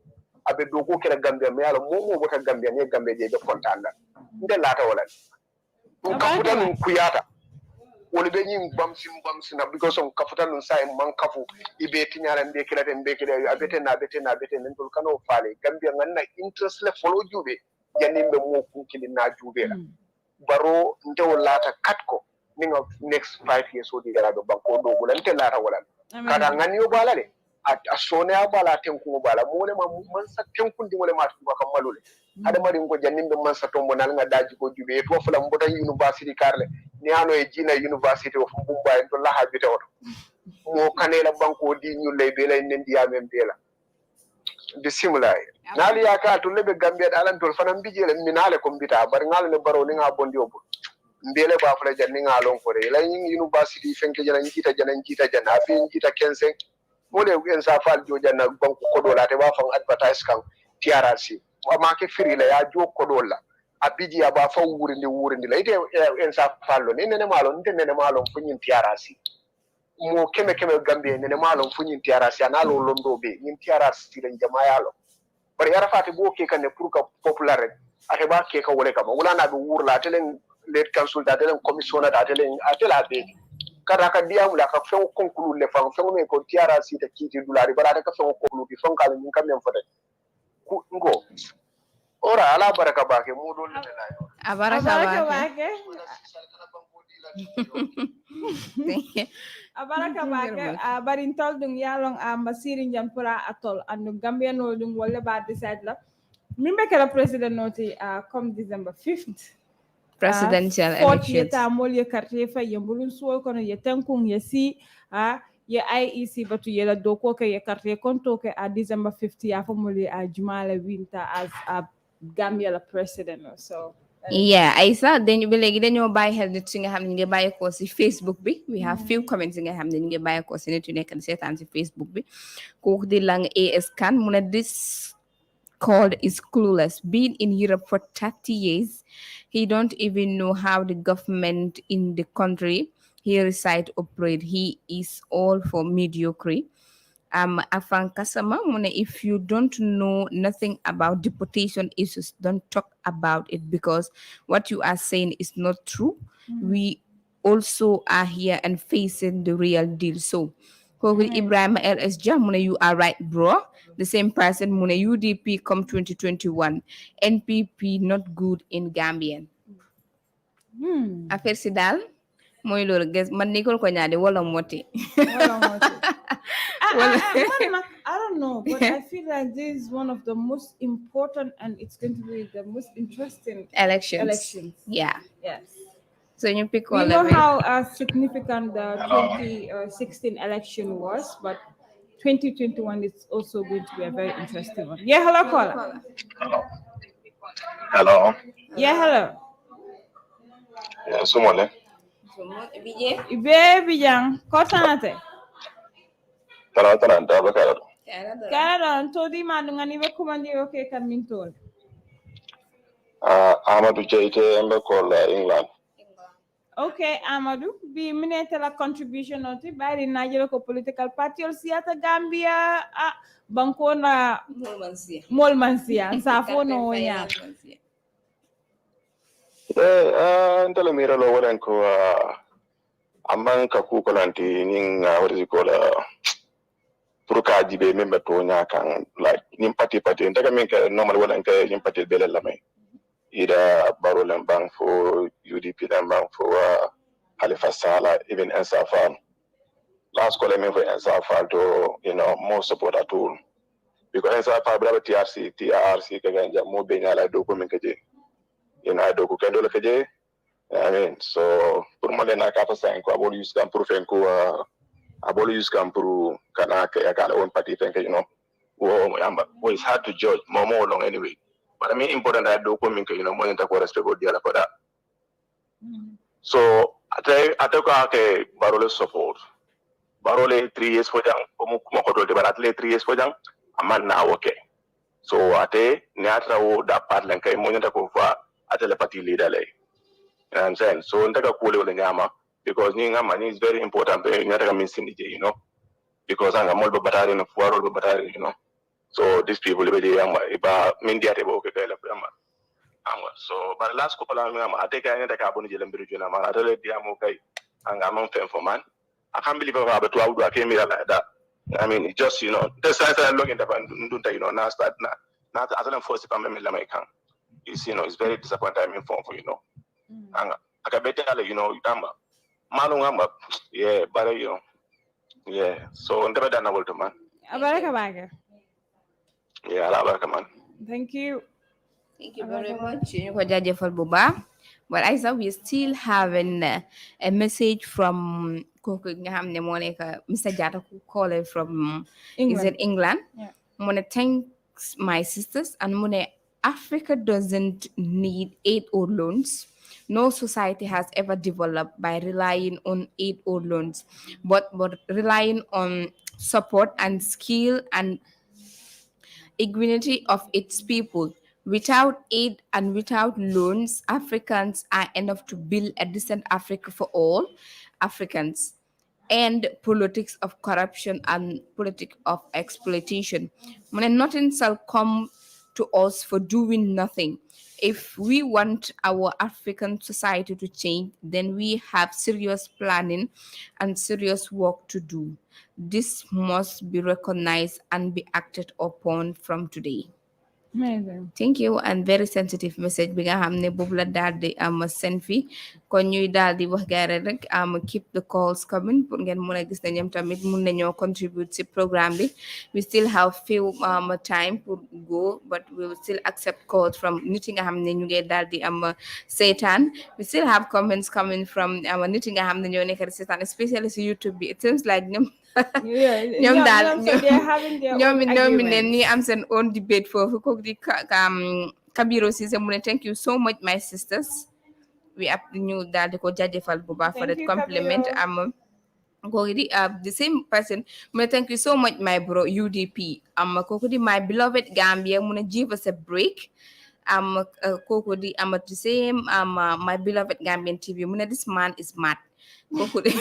abe do ko kele Gambia me yalla mo bota Gambia ne Gambia je be kontanda nde lata wala ko kafuta nun kuyata woni be nyim bamsi na because on kafuta nun sai man kafu ibe tinyala mbe kila abete nen dol kano fale Gambia nganna interest le follow jube janimbe mo kunkili na jube la baro nde lata katko ninga next 5 years odi gara do banko do bulante lata wala kada ngani yo balale a sone a bala tenku bala mole man sa tenku ndi mole ma tu ka malule ada mari ngo janimbe man sa tombo nal nga daji ko jube to fula mbota university karle ni ano e jina university of mbumba en to laha bite oto mo kanela banko di nyulle be lay nendi ya men bela bismillah nali ya ka to lebe Gambia alan tol fana mbijele minale ko mbita bar ngal ne baro ni nga bondi obo mbele ba fula janni nga lon ko re lay university fenke jana njita abi njita 15 mole en sa fal joja na banko ko do late ba fam advertise kan TRC ma ke firi la ya jo ko do la abiji aba fa wurindi la ite en sa fallo nene malo funyin TRC mo keme Gambia nene malo funyin TRC analo londo be nyin TRC den jamayalo bari yara fati bo ke kan pour ka popular ate ba ke ka wole kama wala na do wurla telen let council da telen commissioner da telen atela be kada ka diam la ka fen conclure le fan fen me ko TRC te kiti dolari bara ka fen conclure fen kala nyin kam nem fata ku ngo ora ala baraka bake mu do le la yo abaraka bake abaraka bake barin tol dung yalong masiri jampura atol andu Gambia no dung wala ba decide la mimbe kala president noti comme December 5th presidential elections ta mol ye carte fa yembulun so kono ye tankung ye si ye IEC batu ye la doko ke ye carte konto ke December 5th ya fa mol ye jumala winter as a Gambia la president so yeah I saw then you be legi dañu baye xel nit ci nga xamni nga baye ko ci Facebook bi we have few comments nga xamni nga baye ko ci nit yu nekk setan ci Facebook bi ko di lang AS kan mu ne this called is clueless been in Europe for 30 years he don't even know how the government in the country he reside operate he is all for mediocre Afan Kasama, if you don't know nothing about deportation issues, don't talk about it because what you are saying is not true. We also are here and facing the real deal. So, Ibrahim LS Jam, you are right, bro. The same person, UDP come 2021. NPP not good in Gambian. Affaire Sidal, moy lolu guess man ni ko ñade wala moti. I don't know, but I feel like this is one of the most important and it's going to be the most interesting elections. Yeah. Yes. So you pick one. We know how significant the 2016 election was, but 2021 is also going to be a very interesting one. Yeah, hello, caller. Hello. Yeah, hello. Yeah, Sumole. Ibe bijang, kotanate. Tara ndaba kala. Kala to di madunga ni be kumandi okay kan min tol. Amadou Jaite embe call England. Okay, Amadou, bi minete la contribution oti bari najelo ko political party or siata Gambia banko na molmansia safo no nya. Ndala mira lo wadan ko amman ka ku kolanti ning what is it called Purka jibe member to nya kan like nim party ndaga men ka normal wadan ka nim party bele la may ida baro lambang for UDP lambang for Halifa Sallah even Ensafal last call me for Ensafal to more support at all because Ensafal brother TRC ka ganja mo benya la do ko men ka je do ko kendo la ka je I mean, so pour moi les nakata 5 abol use kam pour fen ko abol use kam pour kana ka yakala on party fen ka wo it's hard to judge more long anyway but I mean important that do ko min ka mo nta ko respect go dia la ko da so ate ko ake barole support barole 3 years for jang ko mo ko do de barat le 3 years for jang aman na okay So ate niatra wo da part lan kay mo nyata ko fa ate le party leader lay. You know what I'm saying? So ntaka kule wala nyama because ni ngama ni is very important be nyata min sinije, you know. Because anga molbo batari no fuaro bo batari, you know. So these people be yama iba min diate bo ke kay la yama. So but last couple of yama ate kay nyata ka boni jelam biru juna ma ate le diamo kay anga mon fem for man. I can't believe about to I came here like that. I mean, it just, you know, the size I'm looking at, you know, now start now as I'm forced to come in American. It's, you know, it's very disappointing for you know. And I can better, you know, Malungamba, yeah, but you know, yeah. So never done about man. Abaraka. Yeah, Abaraka man. Thank you. Thank you very much. But I saw we still having a message from Mr. Jata who called it from England. Is it England? Yeah. I want to thank my sisters and Africa doesn't need aid or loans. No society has ever developed by relying on aid or loans, but relying on support and skill and equity of its people. Without aid and without loans, Africans are enough to build a decent Africa for all Africans. And politics of corruption and politics of exploitation. When nothing shall come to us for doing nothing. If we want our African society to change, then we have serious planning and serious work to do. This must be recognized and be acted upon from today. Amazing. Thank you, and very sensitive message bi nga xamne bobu la daldi am sen fi kon ñuy daldi wax gaare rek am keep the calls coming pour ngeen mëna gis na ñam tamit mën nañu contribute ci programme bi. We still have few time pour go, but we will still accept calls from nit yi nga xamne ñu ngi daldi am setan. We still have comments coming from nit yi nga xamne ñoo nekk setan, especially ci YouTube bi. It seems like ñom ñoom daal ñoom ni am seen own debate foofu kooku di Kabiro Cissé mu ne thank you so much my sisters. We up ñu daal di ko jaajëfal bu baax for that compliment. Am kooku di the same person mu ne thank you so much my bro UDP. Am kooku di my beloved Gambia mu ne give us a break. Kooku di the same my beloved Gambian TV mu ne this man is mad. Kooku di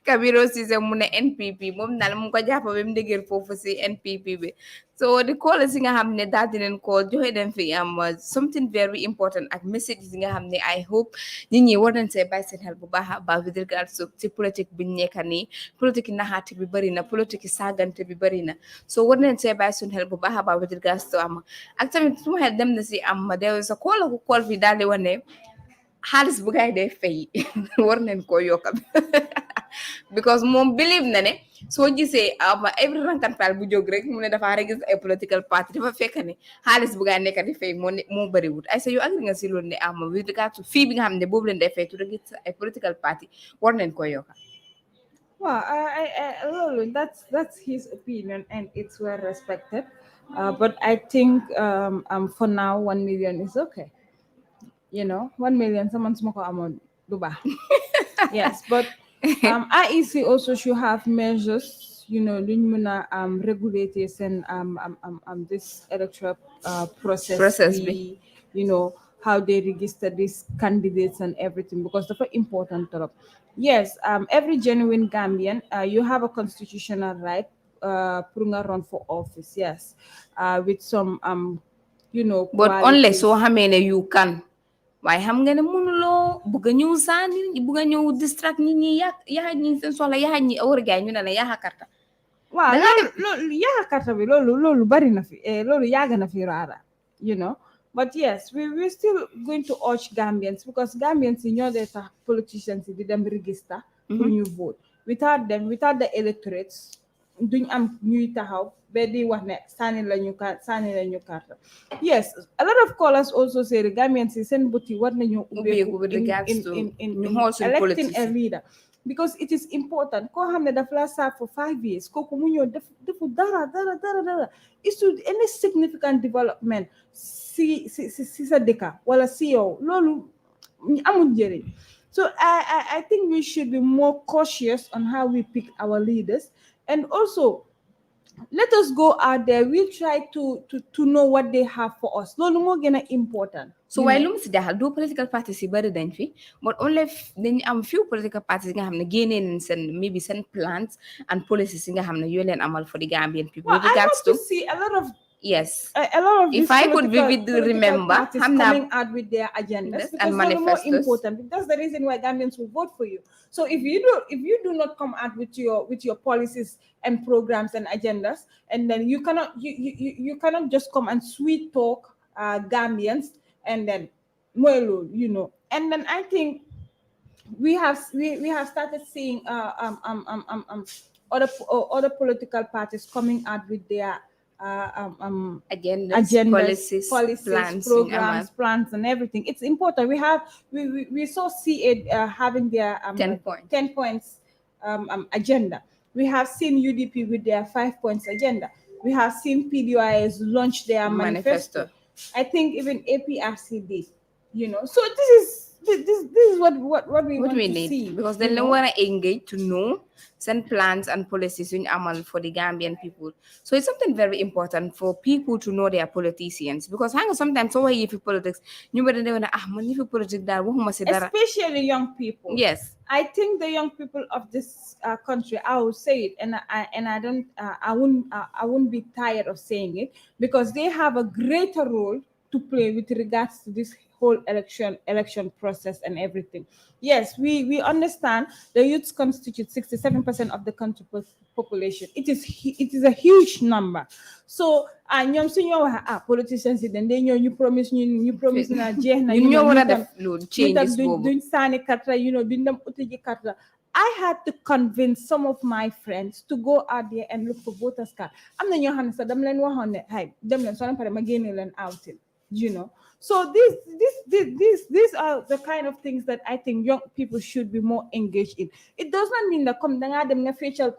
Kabiro Cissé mu ne NPP moom daal mu ko jàpp ba mu dëgër foofu si NPP bi. So the call is nga xam ne daal dinañ call joxe dem fi something very important ak message yi nga xam ne I hope nit ñi war nañ see bàyyi seen xel bu baax a baax with regards to ci politique bi nekk nii politique naxaate bi bëri na politique saagante bi bëri na so war nañ see bàyyi suñ xel bu baax a baax with regards to ak tamit su ma xel dem na si dew sa call ku call fi daal di wane xaalis bu gaay dee fay war nañ koo yokka because moom believe na ne soo gisee every rankantaal bu jóg rek mu ne dafa register ay political party dafa fekk ne xaalis bu gaay nekk di fay moo bëriwut ay sa yow agri nga si loolu ne with regard to fii bi nga xam ne boobu leen dee fay to register ay political party war nañ koo yokka. Well, Lolo, that's his opinion and it's well respected. But I think for now 1 million is okay. You know, 1 million someone's moko amon duba. Yes, but IEC also should have measures, you know, regulators and this electoral process you know, how they register these candidates and everything, because they're very important. Yes, every genuine Gambian, you have a constitutional right to run for office, yes, with some, you know, but unless so how many you can. Waaye xam nga ne mënuloo bëgg a ñëw saani bëgg a ñëw distract nit ñi yaa ñi seen soxla yaa ñi awar gaay ñu ne la yaa karta waaw loolu yaa karta bi loolu bari na fi loolu yàgg na fi raara, you know. But yes, we're still going to urge Gambians, because Gambians yi ñoo dee tax politicians yi di dem register pour ñu vote. Without them, without the electorates duñ am ñuy taxaw ba di wax ne sànni lañu carte. Yes, a lot of callers also say the Gambians yi seen bët yi war nañu ubbeeku in electing a leader, because it is important. Koo xam ne daf la serve for 5 years kooku mu ñëw defu dara is to any significant development si sa dëkka wala si yow loolu amul njëriñ. So I think we should be more cautious on how we pick our leaders, and also let us go out there. We'll try to know what they have for us. Lolu mo gëna important. So while lu mu si jaaxal do political parties yi bari dañ fi but only dañ am few political parties nga xam ne génnee nañ seen maybe seen plans and policies yi nga xam ne yoo leen amal for the Gambian people. Well, I hope to see a lot of yes, a lot of if I could vividly remember, coming out with their agendas and manifestos. More important. That's the reason why Gambians will vote for you. So if you do not come out with your policies and programs and agendas, and then you cannot just come and sweet talk Gambians and then and then I think we have started seeing other political parties coming out with their agendas, policies, programs, plans, and everything. It's important. We saw CA having their 10 points agenda. We have seen UDP with their 5 points agenda. We have seen PDIS launch their manifesto. I think even APRC did. So this is what we want to need see, because they want to engage to know send plans and policies in amal for the Gambian people. So it's something very important for people to know their politicians, because sometimes so if you politics you better know politics especially young people. Yes, I think the young people of this country, I will say it, and I wouldn't be tired of saying it, because they have a greater role to play with regards to this whole election process and everything. Yes, we understand the youths constitute 67% of the country population. It is a huge number. So politicians then they know you promise na I had to convince some of my friends to go out there and look for voters card. I'm the So these are the kind of things that I think young people should be more engaged in. It does not mean that come nga facial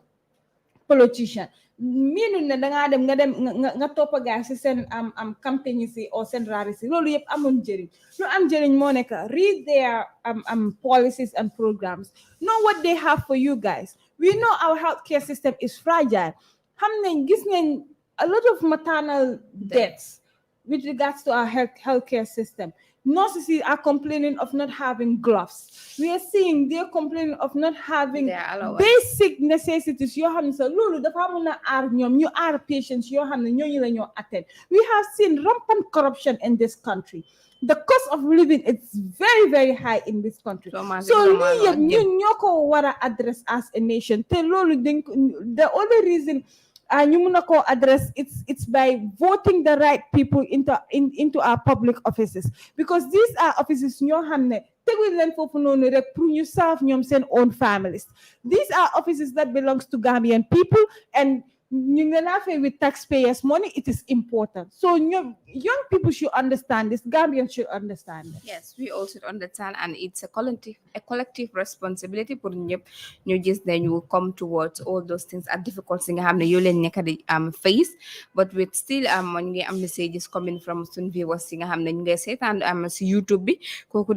politician. Meaning that nga topa guys send campaign or send rarisi. Lolo yep amon jering. No am jering Monica. Read their policies and programs. Know what they have for you guys. We know our healthcare system is fragile. A lot of maternal deaths with regards to our healthcare system. Nurses are complaining of not having gloves. We are seeing they're complaining of not having basic necessities. You are patients. You attend. We have seen rampant corruption in this country. The cost of living is very, very high in this country. So you want to address as a nation. The only reason address it's by voting the right people into our public offices, because these are offices serve own families. These are offices that belongs to Gambian people, and with taxpayers' money, it is important. So young people should understand this. Gambians should understand this. Yes, we all should understand, and it's a collective responsibility. For you just then you will come towards all those things are difficult things face, but with still messages coming from some viewers and YouTube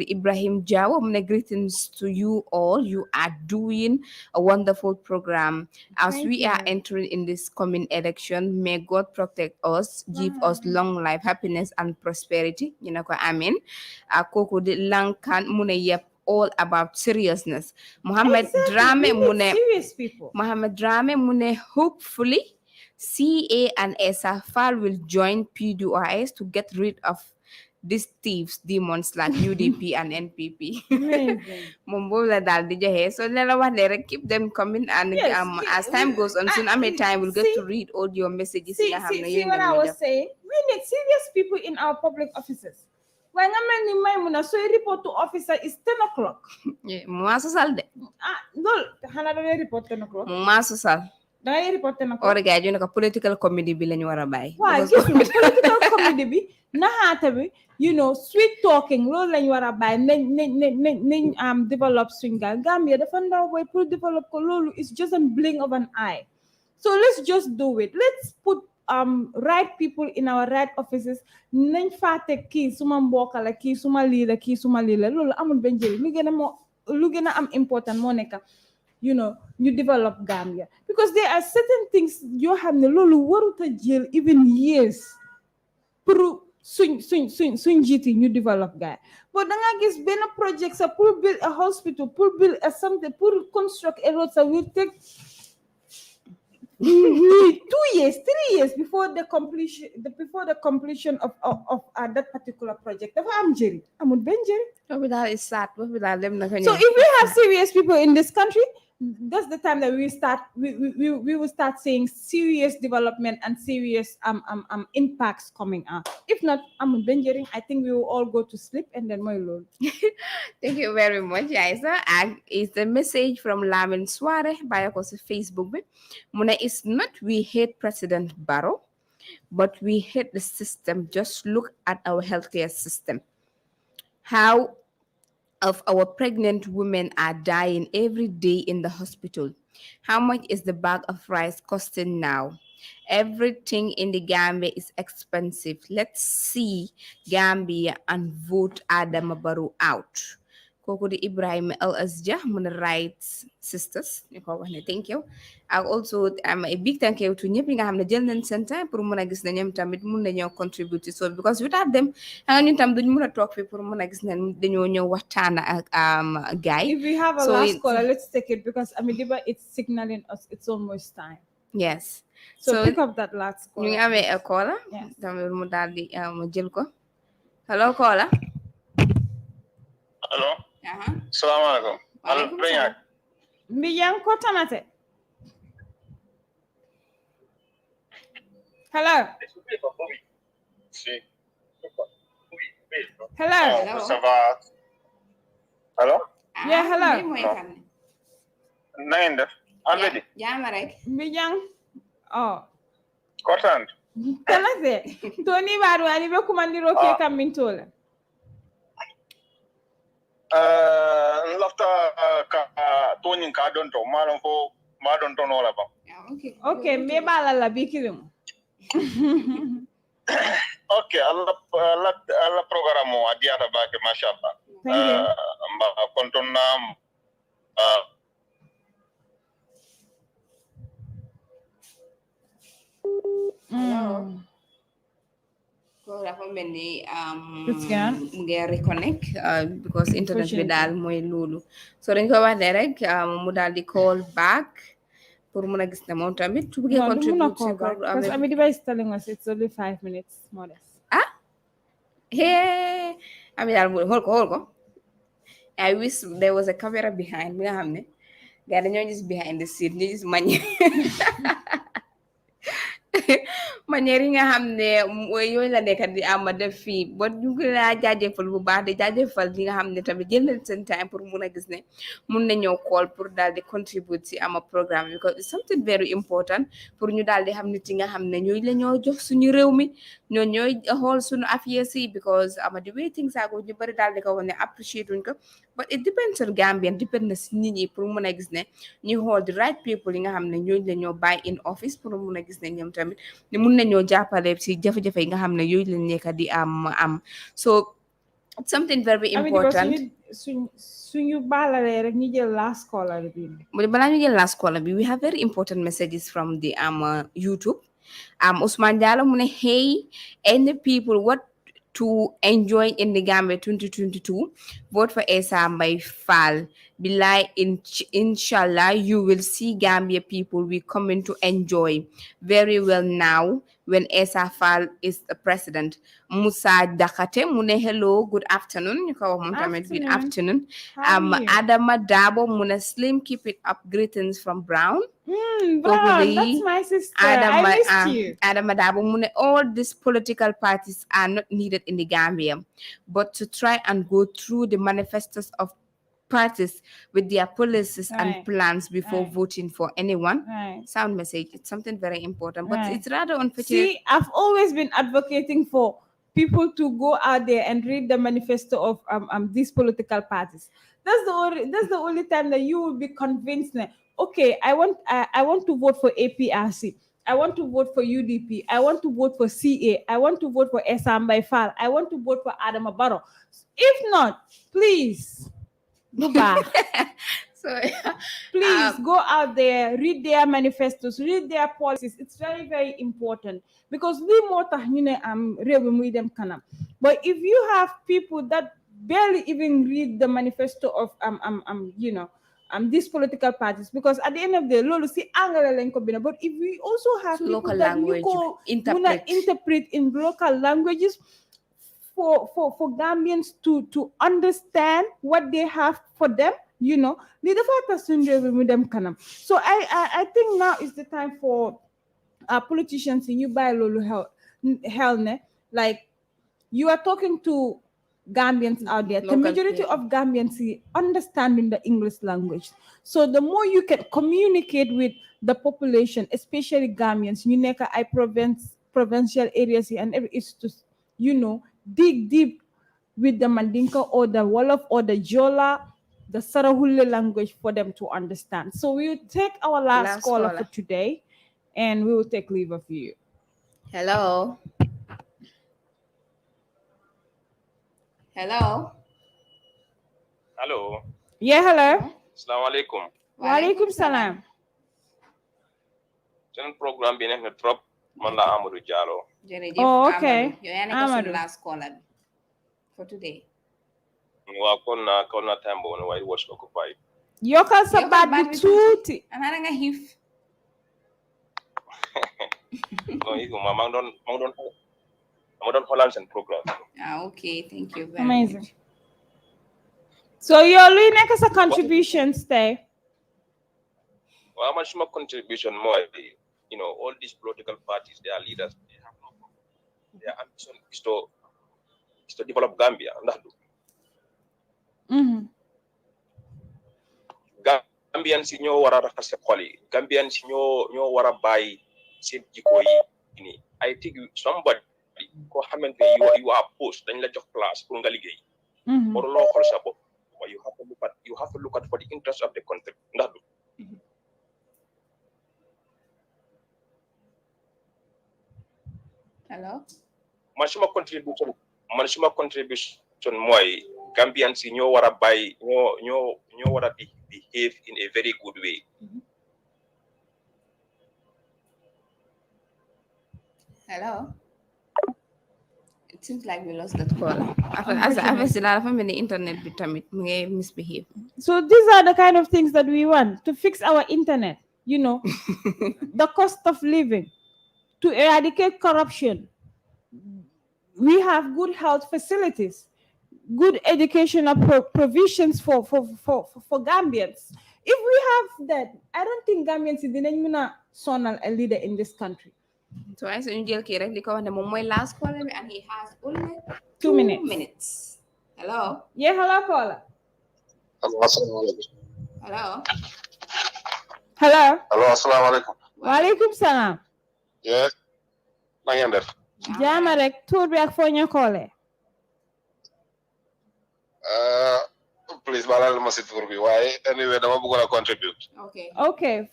Ibrahim Jawa, greetings to you all. You are doing a wonderful program as we are entering in this coming election. May God protect us, give us long life, happiness, and prosperity. Amen. Koko de Lankan mune all about seriousness. Mohammed Drame mune serious people. Mohammed Drame mune hopefully CA and SFR will join PDOIS to get rid of these thieves, demons like UDP and NPP. So keep them coming, and as time goes on, soon time we'll get to read all your messages. See what I was saying? We need serious people in our public offices. When so a report to officer is 10 o'clock. Yeah, report 10 o'clock. Report 10 o'clock. Or guys, you political comedy bill and buy. Why? Political comedy bi, sweet talking, roll and you are buy, develop swingal. Gambia, the fund way put develop Kololu is just a blink of an eye. So let's just do it. Let's put right people in our right offices. Nañ faate kii suma mbokk la kii suma lii la kii suma lii la loolu amul benn njëriñ lu gën a am important moo nekk you develop Gambia, because there are certain things you have ne lolu waruta jël even years pour suñ jiti ñu develop guy. But da nga gis ben project sa pour build a hospital, pour build a something, pour construct a road sa will take 2 years, 3 years before the completion of that particular project. Dafa am jëri amul ben jëri. So if we have serious people in this country, that's the time that we will start seeing serious development and serious impacts coming out. If not, amul ben jëri, I think we will all go to sleep and then moy lool. Thank you very much, Isa. And it's the message from Lamin Suare by Facebook. Muna is not we hate President Barrow, but we hate the system. Just look at our healthcare system. How of our pregnant women are dying every day in the hospital. How much is the bag of rice costing now? Everything in the Gambia is expensive. Let's see Gambia and vote Adama Barrow out. Koko di Ibrahim L. Asja, Muna Rights Sisters. Thank you. I also a big thank you to ñëpp nga xamne jël nañ seen temps pour mëna gis ne ñoom tamit mën nañoo contribute so because without them ñun tam duñ mëna tok fi pour mëna gis ne dañoo ñëw waxtaan ak guy. If we have a last caller, let's take it because Amidiba it's signaling us it's almost time. Yes. So pick up that last caller. Ñu ngi amé a caller. Yes. Tamit mu daldi mu jël ko. Hello caller. Hello. Assalamualaikum. Halo Prenyak. Mbiyang ko tamate. Hello. Hello. Ça va? Hello? Yeah, hello. Na ngeen def? Already? Jaama rek. Mbiyang. Oh. Kontaan. Tamate. Tony baru ani be kumandiro ke kamintola. Lafta ka tonin ka don to malon ko ma don to no la ba. Okay, me bala la bikirim. Okay, Allah programo adiata ba ke mashallah. Mba kontonna dafa mel ni mu ngi reconnect because internet bi daal mooy loolu so dañ ko wax ne rek mu daal di call back pour mun a gis ne moom tamit su bëggee contribute because Amidiba is telling us it's only 5 minutes more less. Hey Ami daal xool ko I wish there was a camera behind bi nga xam ne gars dañoo gis behind the scene ñu gis manière yi nga xam ne yooyu la nekk di am def fii ba ñu ngi laa jaajëfal bu baax di jaajëfal li nga xam ne tamit jël nañ seen time pour mun a gis ne mun nañoo call pour daal di contribute si ama programme because it's something very important pour ñu daal di xam nit yi nga xam ne ñooy la ñoo jox suñu réew mi ñoo ñooy xool suñu affaires yi because ama the way things are going ñu bëri daal di ko wax ne appreciate wuñ ko but it depends on Gambian depend na si nit ñi pour mun a gis ne ñu xool the right people yi nga xam ne ñooy la ñoo buy in office pour mun a gis ne ñoom tamit ne mun nañoo jàppale si jafe-jafe yi nga xam ne yooyu lañ nekk di am so it's something very important suñu baalalee rek ñu jël last caller bi balaa ñu jël last caller bi we have very important messages from the YouTube Ousmane Diallo mu ne hey any people what to enjoy in the Gambia 2022 vote for Essa Mbye Fall Bilai inshallah you will see Gambia people we coming to enjoy very well now when Essa Fall is the president. Musa Dakate mune hello good afternoon you call good afternoon Adama Dabo mune slim keep it up greetings from Brown. Brown, that's my sister. I missed you. Adama Dabo mune all these political parties are not needed in the Gambia but to try and go through the manifestos of parties with their policies and plans before voting for anyone. Sound message. It's something very important, but it's rather unfortunate. See, I've always been advocating for people to go out there and read the manifesto of these political parties. That's the only time that you will be convinced that okay, I want to vote for APRC. I want to vote for UDP. I want to vote for CA. I want to vote for Essa Mbye Fall. I want to vote for Adama Barrow. If not, please. Goodbye. So please go out there, read their manifestos, read their policies. It's very, very important because we more them kanam. But if you have people that barely even read the manifesto of these political parties, because at the end of the day, lolo si but if we also have so people local that language interpret in local languages for Gambians to understand what they have for them, so I think now is the time for our politicians in you buy lolo hell, like you are talking to Gambians out there. The majority of Gambians understanding the English language. So the more you can communicate with the population, especially Gambians, you make provincial areas and it's to, dig deep with the Mandinka or the Wolof or the Jola, the Sarahule language for them to understand. So we will take our last caller for today and we will take leave of you. Hello. Hello. Hello. Yeah, hello. Assalamu alaikum. Wa alaikum salam. Channel program bi nek na trop man la Amadou Diallo. Oh, okay. Amadou last caller for today. Wa konna time bo no way was occupied. Yokal sa bad bi tuuti. Ana nga hif. No, iko ma don Holland and program. Okay, thank you very Amazing. much. So you're looking at a contribution stay. Well, much more contribution more, all these political parties, their leaders, they have no problem. Their ambition is to develop Gambia. Gambians ñoo wara raxas xoli. Gambians ñoo wara bay seen jikko yi. I think somebody ko xamantene you are post dañ la jox place pour nga liggéey. Or lo xol sa bop. You have to look at for the interest of the country. Hello. Manchuma contribution moy Gambians ñoo wara bay ñoo wara behave in a very good way. Hello. It seems like we lost that caller. After the internet misbehave. So these are the kind of things that we want to fix our internet, the cost of living, to eradicate corruption. We have good health facilities, good educational provisions for Gambians. If we have that, I don't think Gambians is a leader in this country. So I said, the last caller and he has only 2 minutes. Hello. Yeah, hello, caller. Hello. Hello. Hello, assalamu alaikum. Wa alaikum salam. Yeah. Na ngeen def? Jaama rek tour bi ak fo ñu xolé. Please balal ma ci tour bi waye anyway dama bëggoon contribute. Okay.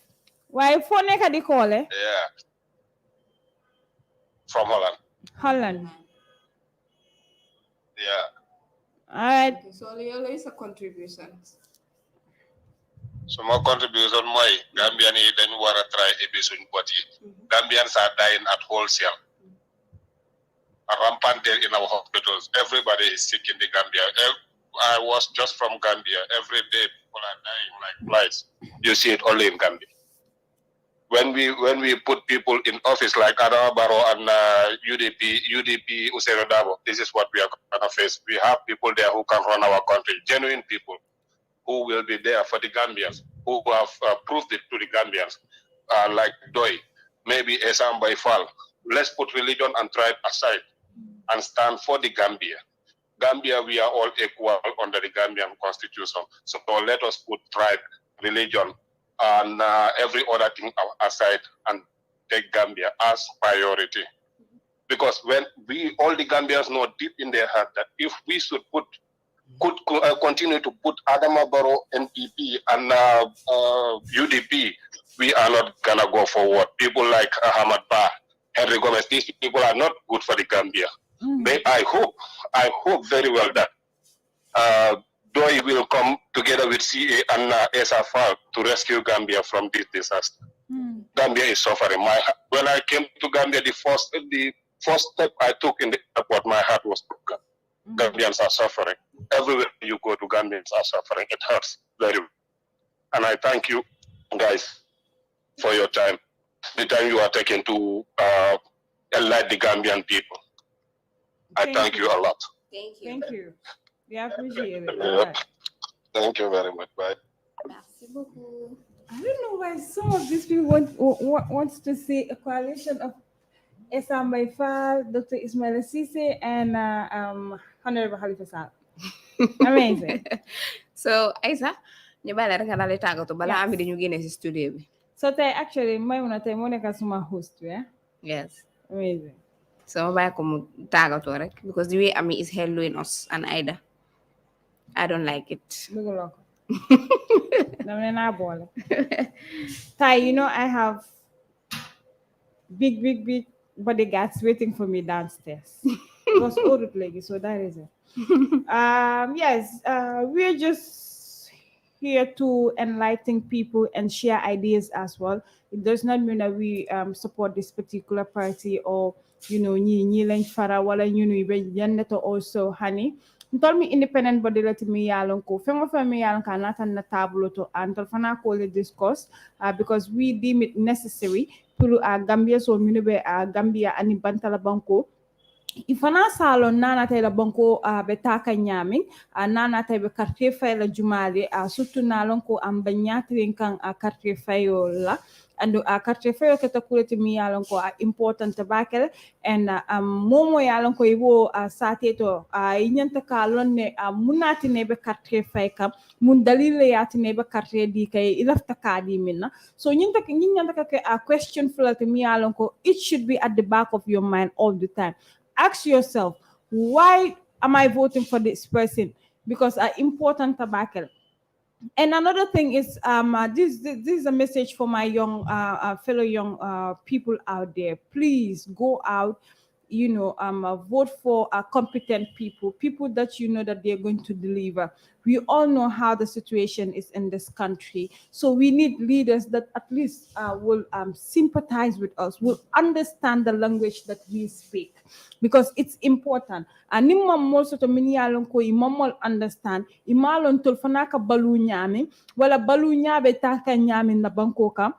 Waye fo nekk di xolé? Yeah. From Holland. Yeah. All right. Okay, so Leo is a contribution. So my contribution moy Gambian yi dañ wara try ebe suñ bot yi. Gambians are dying at wholesale. Rampant in our hospitals. Everybody is sick in the Gambia. I was just from Gambia. Every day people are dying like flies. You see it only in Gambia. When we put people in office like Adama Barrow and UDP Usaino Dabo, this is what we are going to face. We have people there who can run our country, genuine people who will be there for the Gambians, who have proved it to the Gambians, like Doi, maybe Esam Baifal. Let's put religion and tribe aside and stand for the Gambia. Gambia, we are all equal under the Gambian constitution. So let us put tribe, religion, and every other thing aside and take Gambia as priority. Because when all the Gambians know deep in their heart that if we should continue to put Adama Barrow, NPP, and UDP, we are not gonna go forward. People like Ahmad Ba, Henry Gomez, these people are not good for the Gambia. I hope very well that DOI will come together with CA and SFR to rescue Gambia from this disaster. Gambia is suffering. When I came to Gambia, the first step I took in the airport, my heart was broken. Gambians are suffering. Everywhere you go to, Gambians are suffering. It hurts very much. And I thank you guys for your time. The time you are taking to enlighten the Gambian people. I thank you a lot. Thank you. We appreciate it. Yep. Thank you very much. Bye. Merci beaucoup. I don't know why some of these people wants to see a coalition of Esa Maifal, Dr. Ismail Sise, and Honorable Halifa Sallah. Amazing. So, Aisa, ñu bàyyi la rek nga daal di tàggatu balaa am dañu génne si studio bi. So tey actually Maymuna tey moo nekk suma host bi. Yes. Amazing. So ma bàyyi ko mu tàggatoo rek because the way Ami is handling us and Aida, I don't like it. Duguloo ko. Dama ne naa boole. Tay, you know I have big bodyguards waiting for me downstairs. It was old lady, so that is it. Yes, we're just here to enlighten people and share ideas as well. It does not mean that we support this particular party or ñi lañ fara wala to also honey. Told me independent body let me yalon ko fengo fami yalon ka natan na tablo to antol fana ko le discuss because we deem it necessary to Gambia so minube Gambia ani bantala banko ifana salon nana tay la banko be taka nyami nana tay be quartier fay la jumale surtout nalon ko am ba ñatrin kan quartier fayo la and quartier fayo keta kuleti mi yalon ko important bakel and momo yalon ko ibo sate to nyanta ka lonne munati ne be quartier fay kam mun dalile yati ne be quartier di kay ilafta ka di minna so nyanta ka question fulati mi yalon ko it should be at the back of your mind all the time. Ask yourself, why am I voting for this person? Because important tobacco. And another thing is, this is a message for my young fellow young people out there. Please go out, vote for competent people that you know that they're going to deliver. We all know how the situation is in this country, so we need leaders that at least will sympathize with us, will understand the language that we speak, because it's important. And nimam also to mini yalon ko imamol understand imalon tol fanaka balu nyami wala balu nyabe taka nyami na banko kam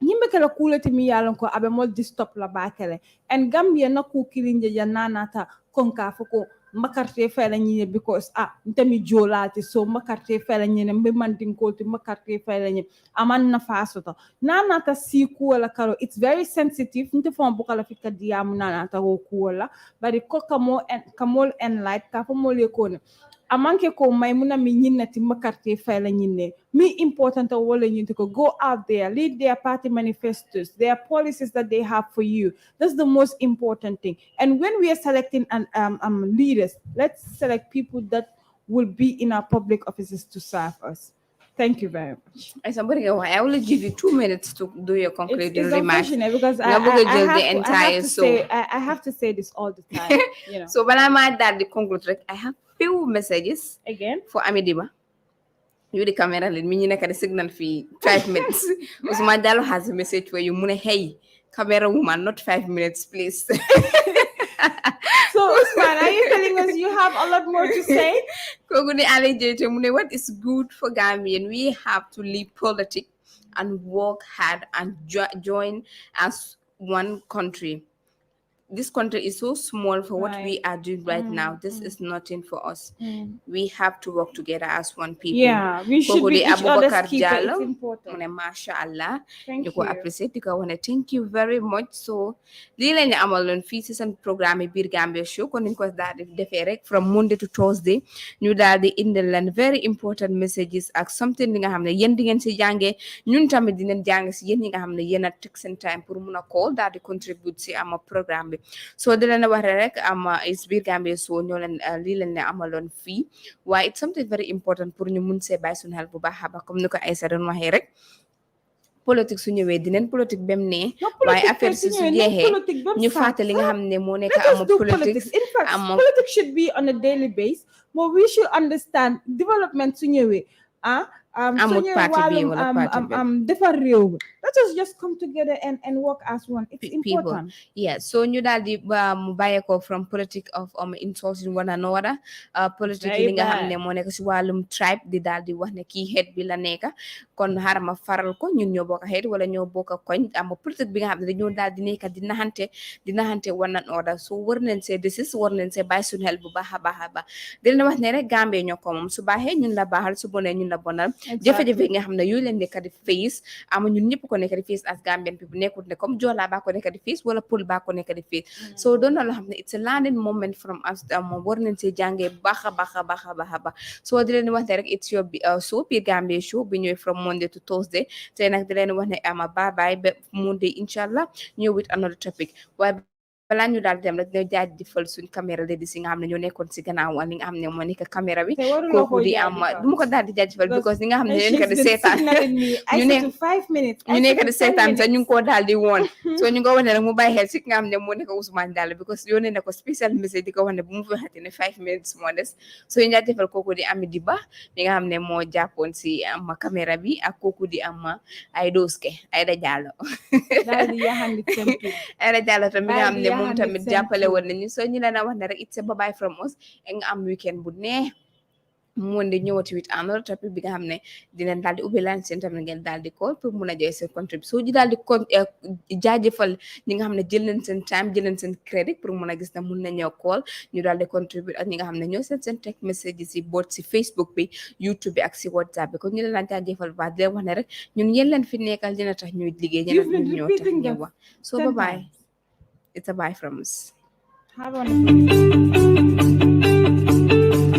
yimbe kala kulati mi yalon ko abe mol di stop la bakele and Gambia na ku kilinje jananata konka foko makarte fela nyine because ntami jolati so makarte fela nyine mbe mandin ko ti makarte fela nyine aman na faso to nanata si ku wala karo it's very sensitive nte fon bukala fika diamu nanata ko ku wala bari ko kamol en light ka fo mole ko ne amanke ko maymuna mi nyinnati makarte fayla nyinne mi important wala nyinte ko go out there, lead their party manifestos, their policies that they have for you. That's the most important thing. And when we are selecting leaders, let's select people that will be in our public offices to serve us. Thank you very much. I will give you 2 minutes to do your concluding remarks. Because I have to say this all the time. So when I'm at that, the conclude, I have few messages again for Amidiba. You the camera let me make a signal fee 5 minutes. Usman Dalo has a message where you mune hey camera woman, not 5 minutes, please. So Usman, are you telling us you have a lot more to say? What is good for Gambian? We have to leave politics and work hard and join as one country. This country is so small for what we are doing right now. This is nothing for us. We have to work together as one people. Yeah, we should be each other's keeper. It's important. Mashallah. Thank you. Appreciate you. I want to thank you very much. So, li lañu amalon fi ci sen programme Birr Gambia show kon ñu ko daal di defé rek from Monday to Thursday ñu daal di indil leen very important messages ak something li nga xamne yeen di ngeen ci jàngé ñun tamit di leen jàng ci yeen yi nga xamne yeen a take sen time pour mëna call daal di contribute ci ama programme bi. So di leen wax rek is Birr Gambia so ñoo leen li leen ne amalon fi waaye it's something very important pour ñu mun see bàyyi suñu xel bu baax ba comme ni ko Aïssa doon waxee rek politique su ñëwee dinañ politique bem ne waaye affaire si su jeexee ñu fàtte li nga xam ne moo nekk amul politique in fact politics should be on a daily basis but we should understand development su ñëwee amul parti bi wala parti bi defar réew let us just come together and work as one. It's important. Yeah, so ñu daal di mu bàyyeekoo from politique of insulting one another politique li nga xam ne moo nekk si wàllum tribe di daal di wax ne kii xeet bi la nekk kon xaaral ma faral ko ñun ñoo bokk xeet wala ñoo bokk koñ am politique bi nga xam ne dañoo daal di nekk di naxante one another so war nañ see desis war nañ see bàyyi suñu xel bu baax a baax a baax dina wax ne rek Gambie ñoo ko moom su baaxee ñun la baaxal su bonee ñun la bonal jafe-jafe nga xam ne yooyu leen nekk di face ama ñun ñëpp ko nekk di face as Gambian people nekkut ne comme Joola baa ko nekk di face wala Pël baa ko nekk di face so doon na loo xam ne it's a learning moment from us moom war nañ see jàngee baax a baax a baax a baax a baax so di leen wax ne rek it's your show Biir Gambia show bi ñëwee from Monday to Thursday tey nag di leen wax ne ama bye bye ba Monday inshallah ñëw with another topic waaye balaa ñu daal dem rek dañu jaajëfal suñ caméra lady si nga xam ne ñoo nekkoon si gannaaw li nga xam ne moo nekk caméra bi kooku di am du ma ko daal di jaajëfal because ñi nga xam ne ñu nekk di seetaan ñu nekk di seetaan sax ñu ngi koo daal di woon so ñu ngi ko wax ne rek mu bàyyi xel si nga xam ne moo nekk Ousmane Dalla because yónnee na ko special message di ko wax ne bu mu fi waxati ne 5 minutes moo des so ñu jaajëfal kooku di Ami Diba mi nga xam ne moo jàppoon si am caméra bi ak kooku di am ay dooske Aïda Diallo Aïda Diallo tam mi nga xam ne moom tamit jàppale woon nañu soo ñu leen a wax ne rek it's a bye bye from us nga am weekend bu neex mu di ñëwati with another topic bi nga xam ne dinañ daal di ubbi laan seen tamit ngeen daal di call pour mun a joxe seen contribution soo ji daal di jaajëfal ñi nga xam ne jël nañ seen time jël nañ seen crédit pour mun a gis ne mun nañoo call ñu daal di contribute ak ñi nga xam ne ñoo seen text message si boot si Facebook bi YouTube bi ak si WhatsApp bi kon ñu leen jaajëfal ba di leen wax ne rek ñun yéen leen fi nekkal dina tax ñuy liggéey ñeneen ñoo tax ñu wax so bye bye. It's a bye from us.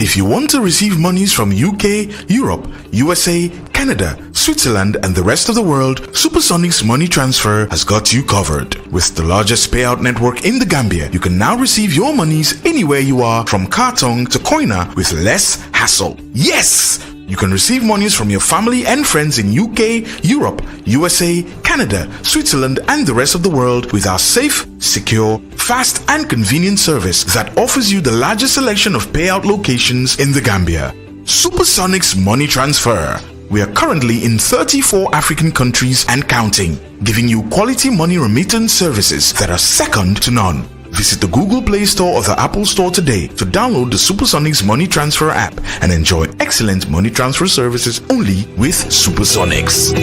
If you want to receive monies from UK, Europe, USA, Canada, Switzerland, and the rest of the world, Supersonic's money transfer has got you covered. With the largest payout network in the Gambia, you can now receive your monies anywhere you are, from Kartong to Koina, with less hassle. Yes! You can receive monies from your family and friends in UK, Europe, USA, Canada, Switzerland, and the rest of the world with our safe, secure, fast, and convenient service that offers you the largest selection of payout locations in the Gambia. Supersonic's Money Transfer. We are currently in 34 African countries and counting, giving you quality money remittance services that are second to none. Visit the Google Play Store or the Apple Store today to download the Supersonics Money Transfer app and enjoy excellent money transfer services only with Supersonics.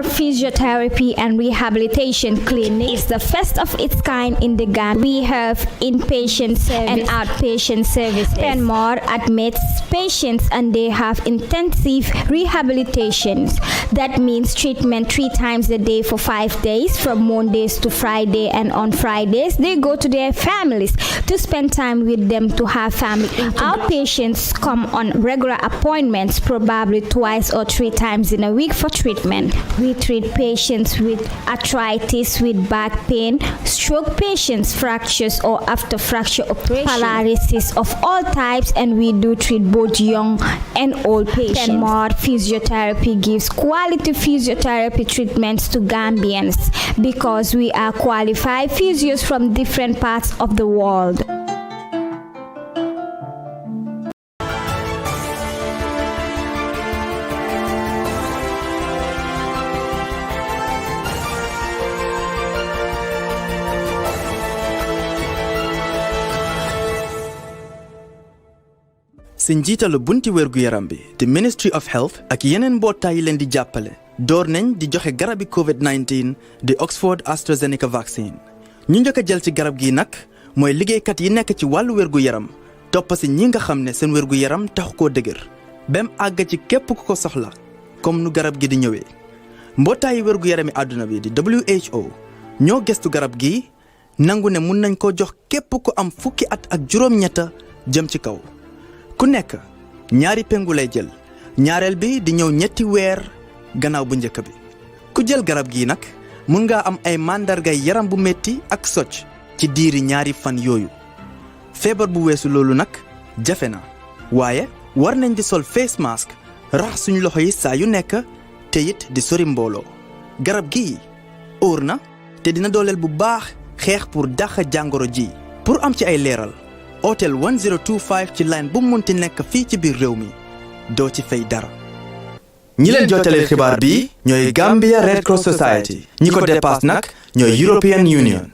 Physiotherapy and Rehabilitation Clinic is the first of its kind in the Gambia. We have inpatient service and outpatient services. Penmore admits patients and they have intensive rehabilitations. That means treatment 3 times a day for 5 days, from Mondays to Friday, and on Fridays they go to their families to spend time with them to have family. Outpatients come on regular appointments, probably 2 or 3 times in a week for treatment. We treat patients with arthritis, with back pain, stroke patients, fractures or after fracture operation, paralysis of all types, and we do treat both young and old patients. Penmore Physiotherapy gives quality physiotherapy treatments to Gambians because we are qualified physios from different parts of the world. si njiitalu bunti wérgu yaram bi di Ministry of Health ak yeneen mbootaay yi leen di jàppale door nañ di joxe garabi COVID-19 di Oxford AstraZeneca vaccine ñu njëkk a jël ci garab gi nag mooy liggéeykat yi nekk ci wàllu wérgu yaram topp si ñi nga xam ne seen wérgu yaram taxu koo dëgër bem àgg ci képp ku ko soxla comme nu garab gi di ñëwee mbootaayi wérgu yarami àdduna bi di WHO ñoo gestu garab gi nangu ne mun nañ ko jox képp ku am fukki at ak juróom-ñetta jëm ci kaw ku nekk ñaari pengu lay jël ñaareel bi di ñëw 3 weer gannaaw bu njëkk bi ku jël garab gi nag mun nga am ay màndargay yaram bu metti ak socc ci diiri 2 fan yooyu feebar bu weesu loolu nag jafe na waaye war nañ di sol face mask rax suñu loxo yi saa yu nekk te it di sori mbooloo garab gii óor na te dina dooleel bu baax xeex pour dàq jàngoro ji pour am ci ay leeral hôtel 1025 ci line bu munti nekk fii ci biir réew mi doo ci fay dara. ñi leen jottaleel xibaar bi ñooy Gambia Red Cross Society ñi ko dépasse nag ñooy European Union.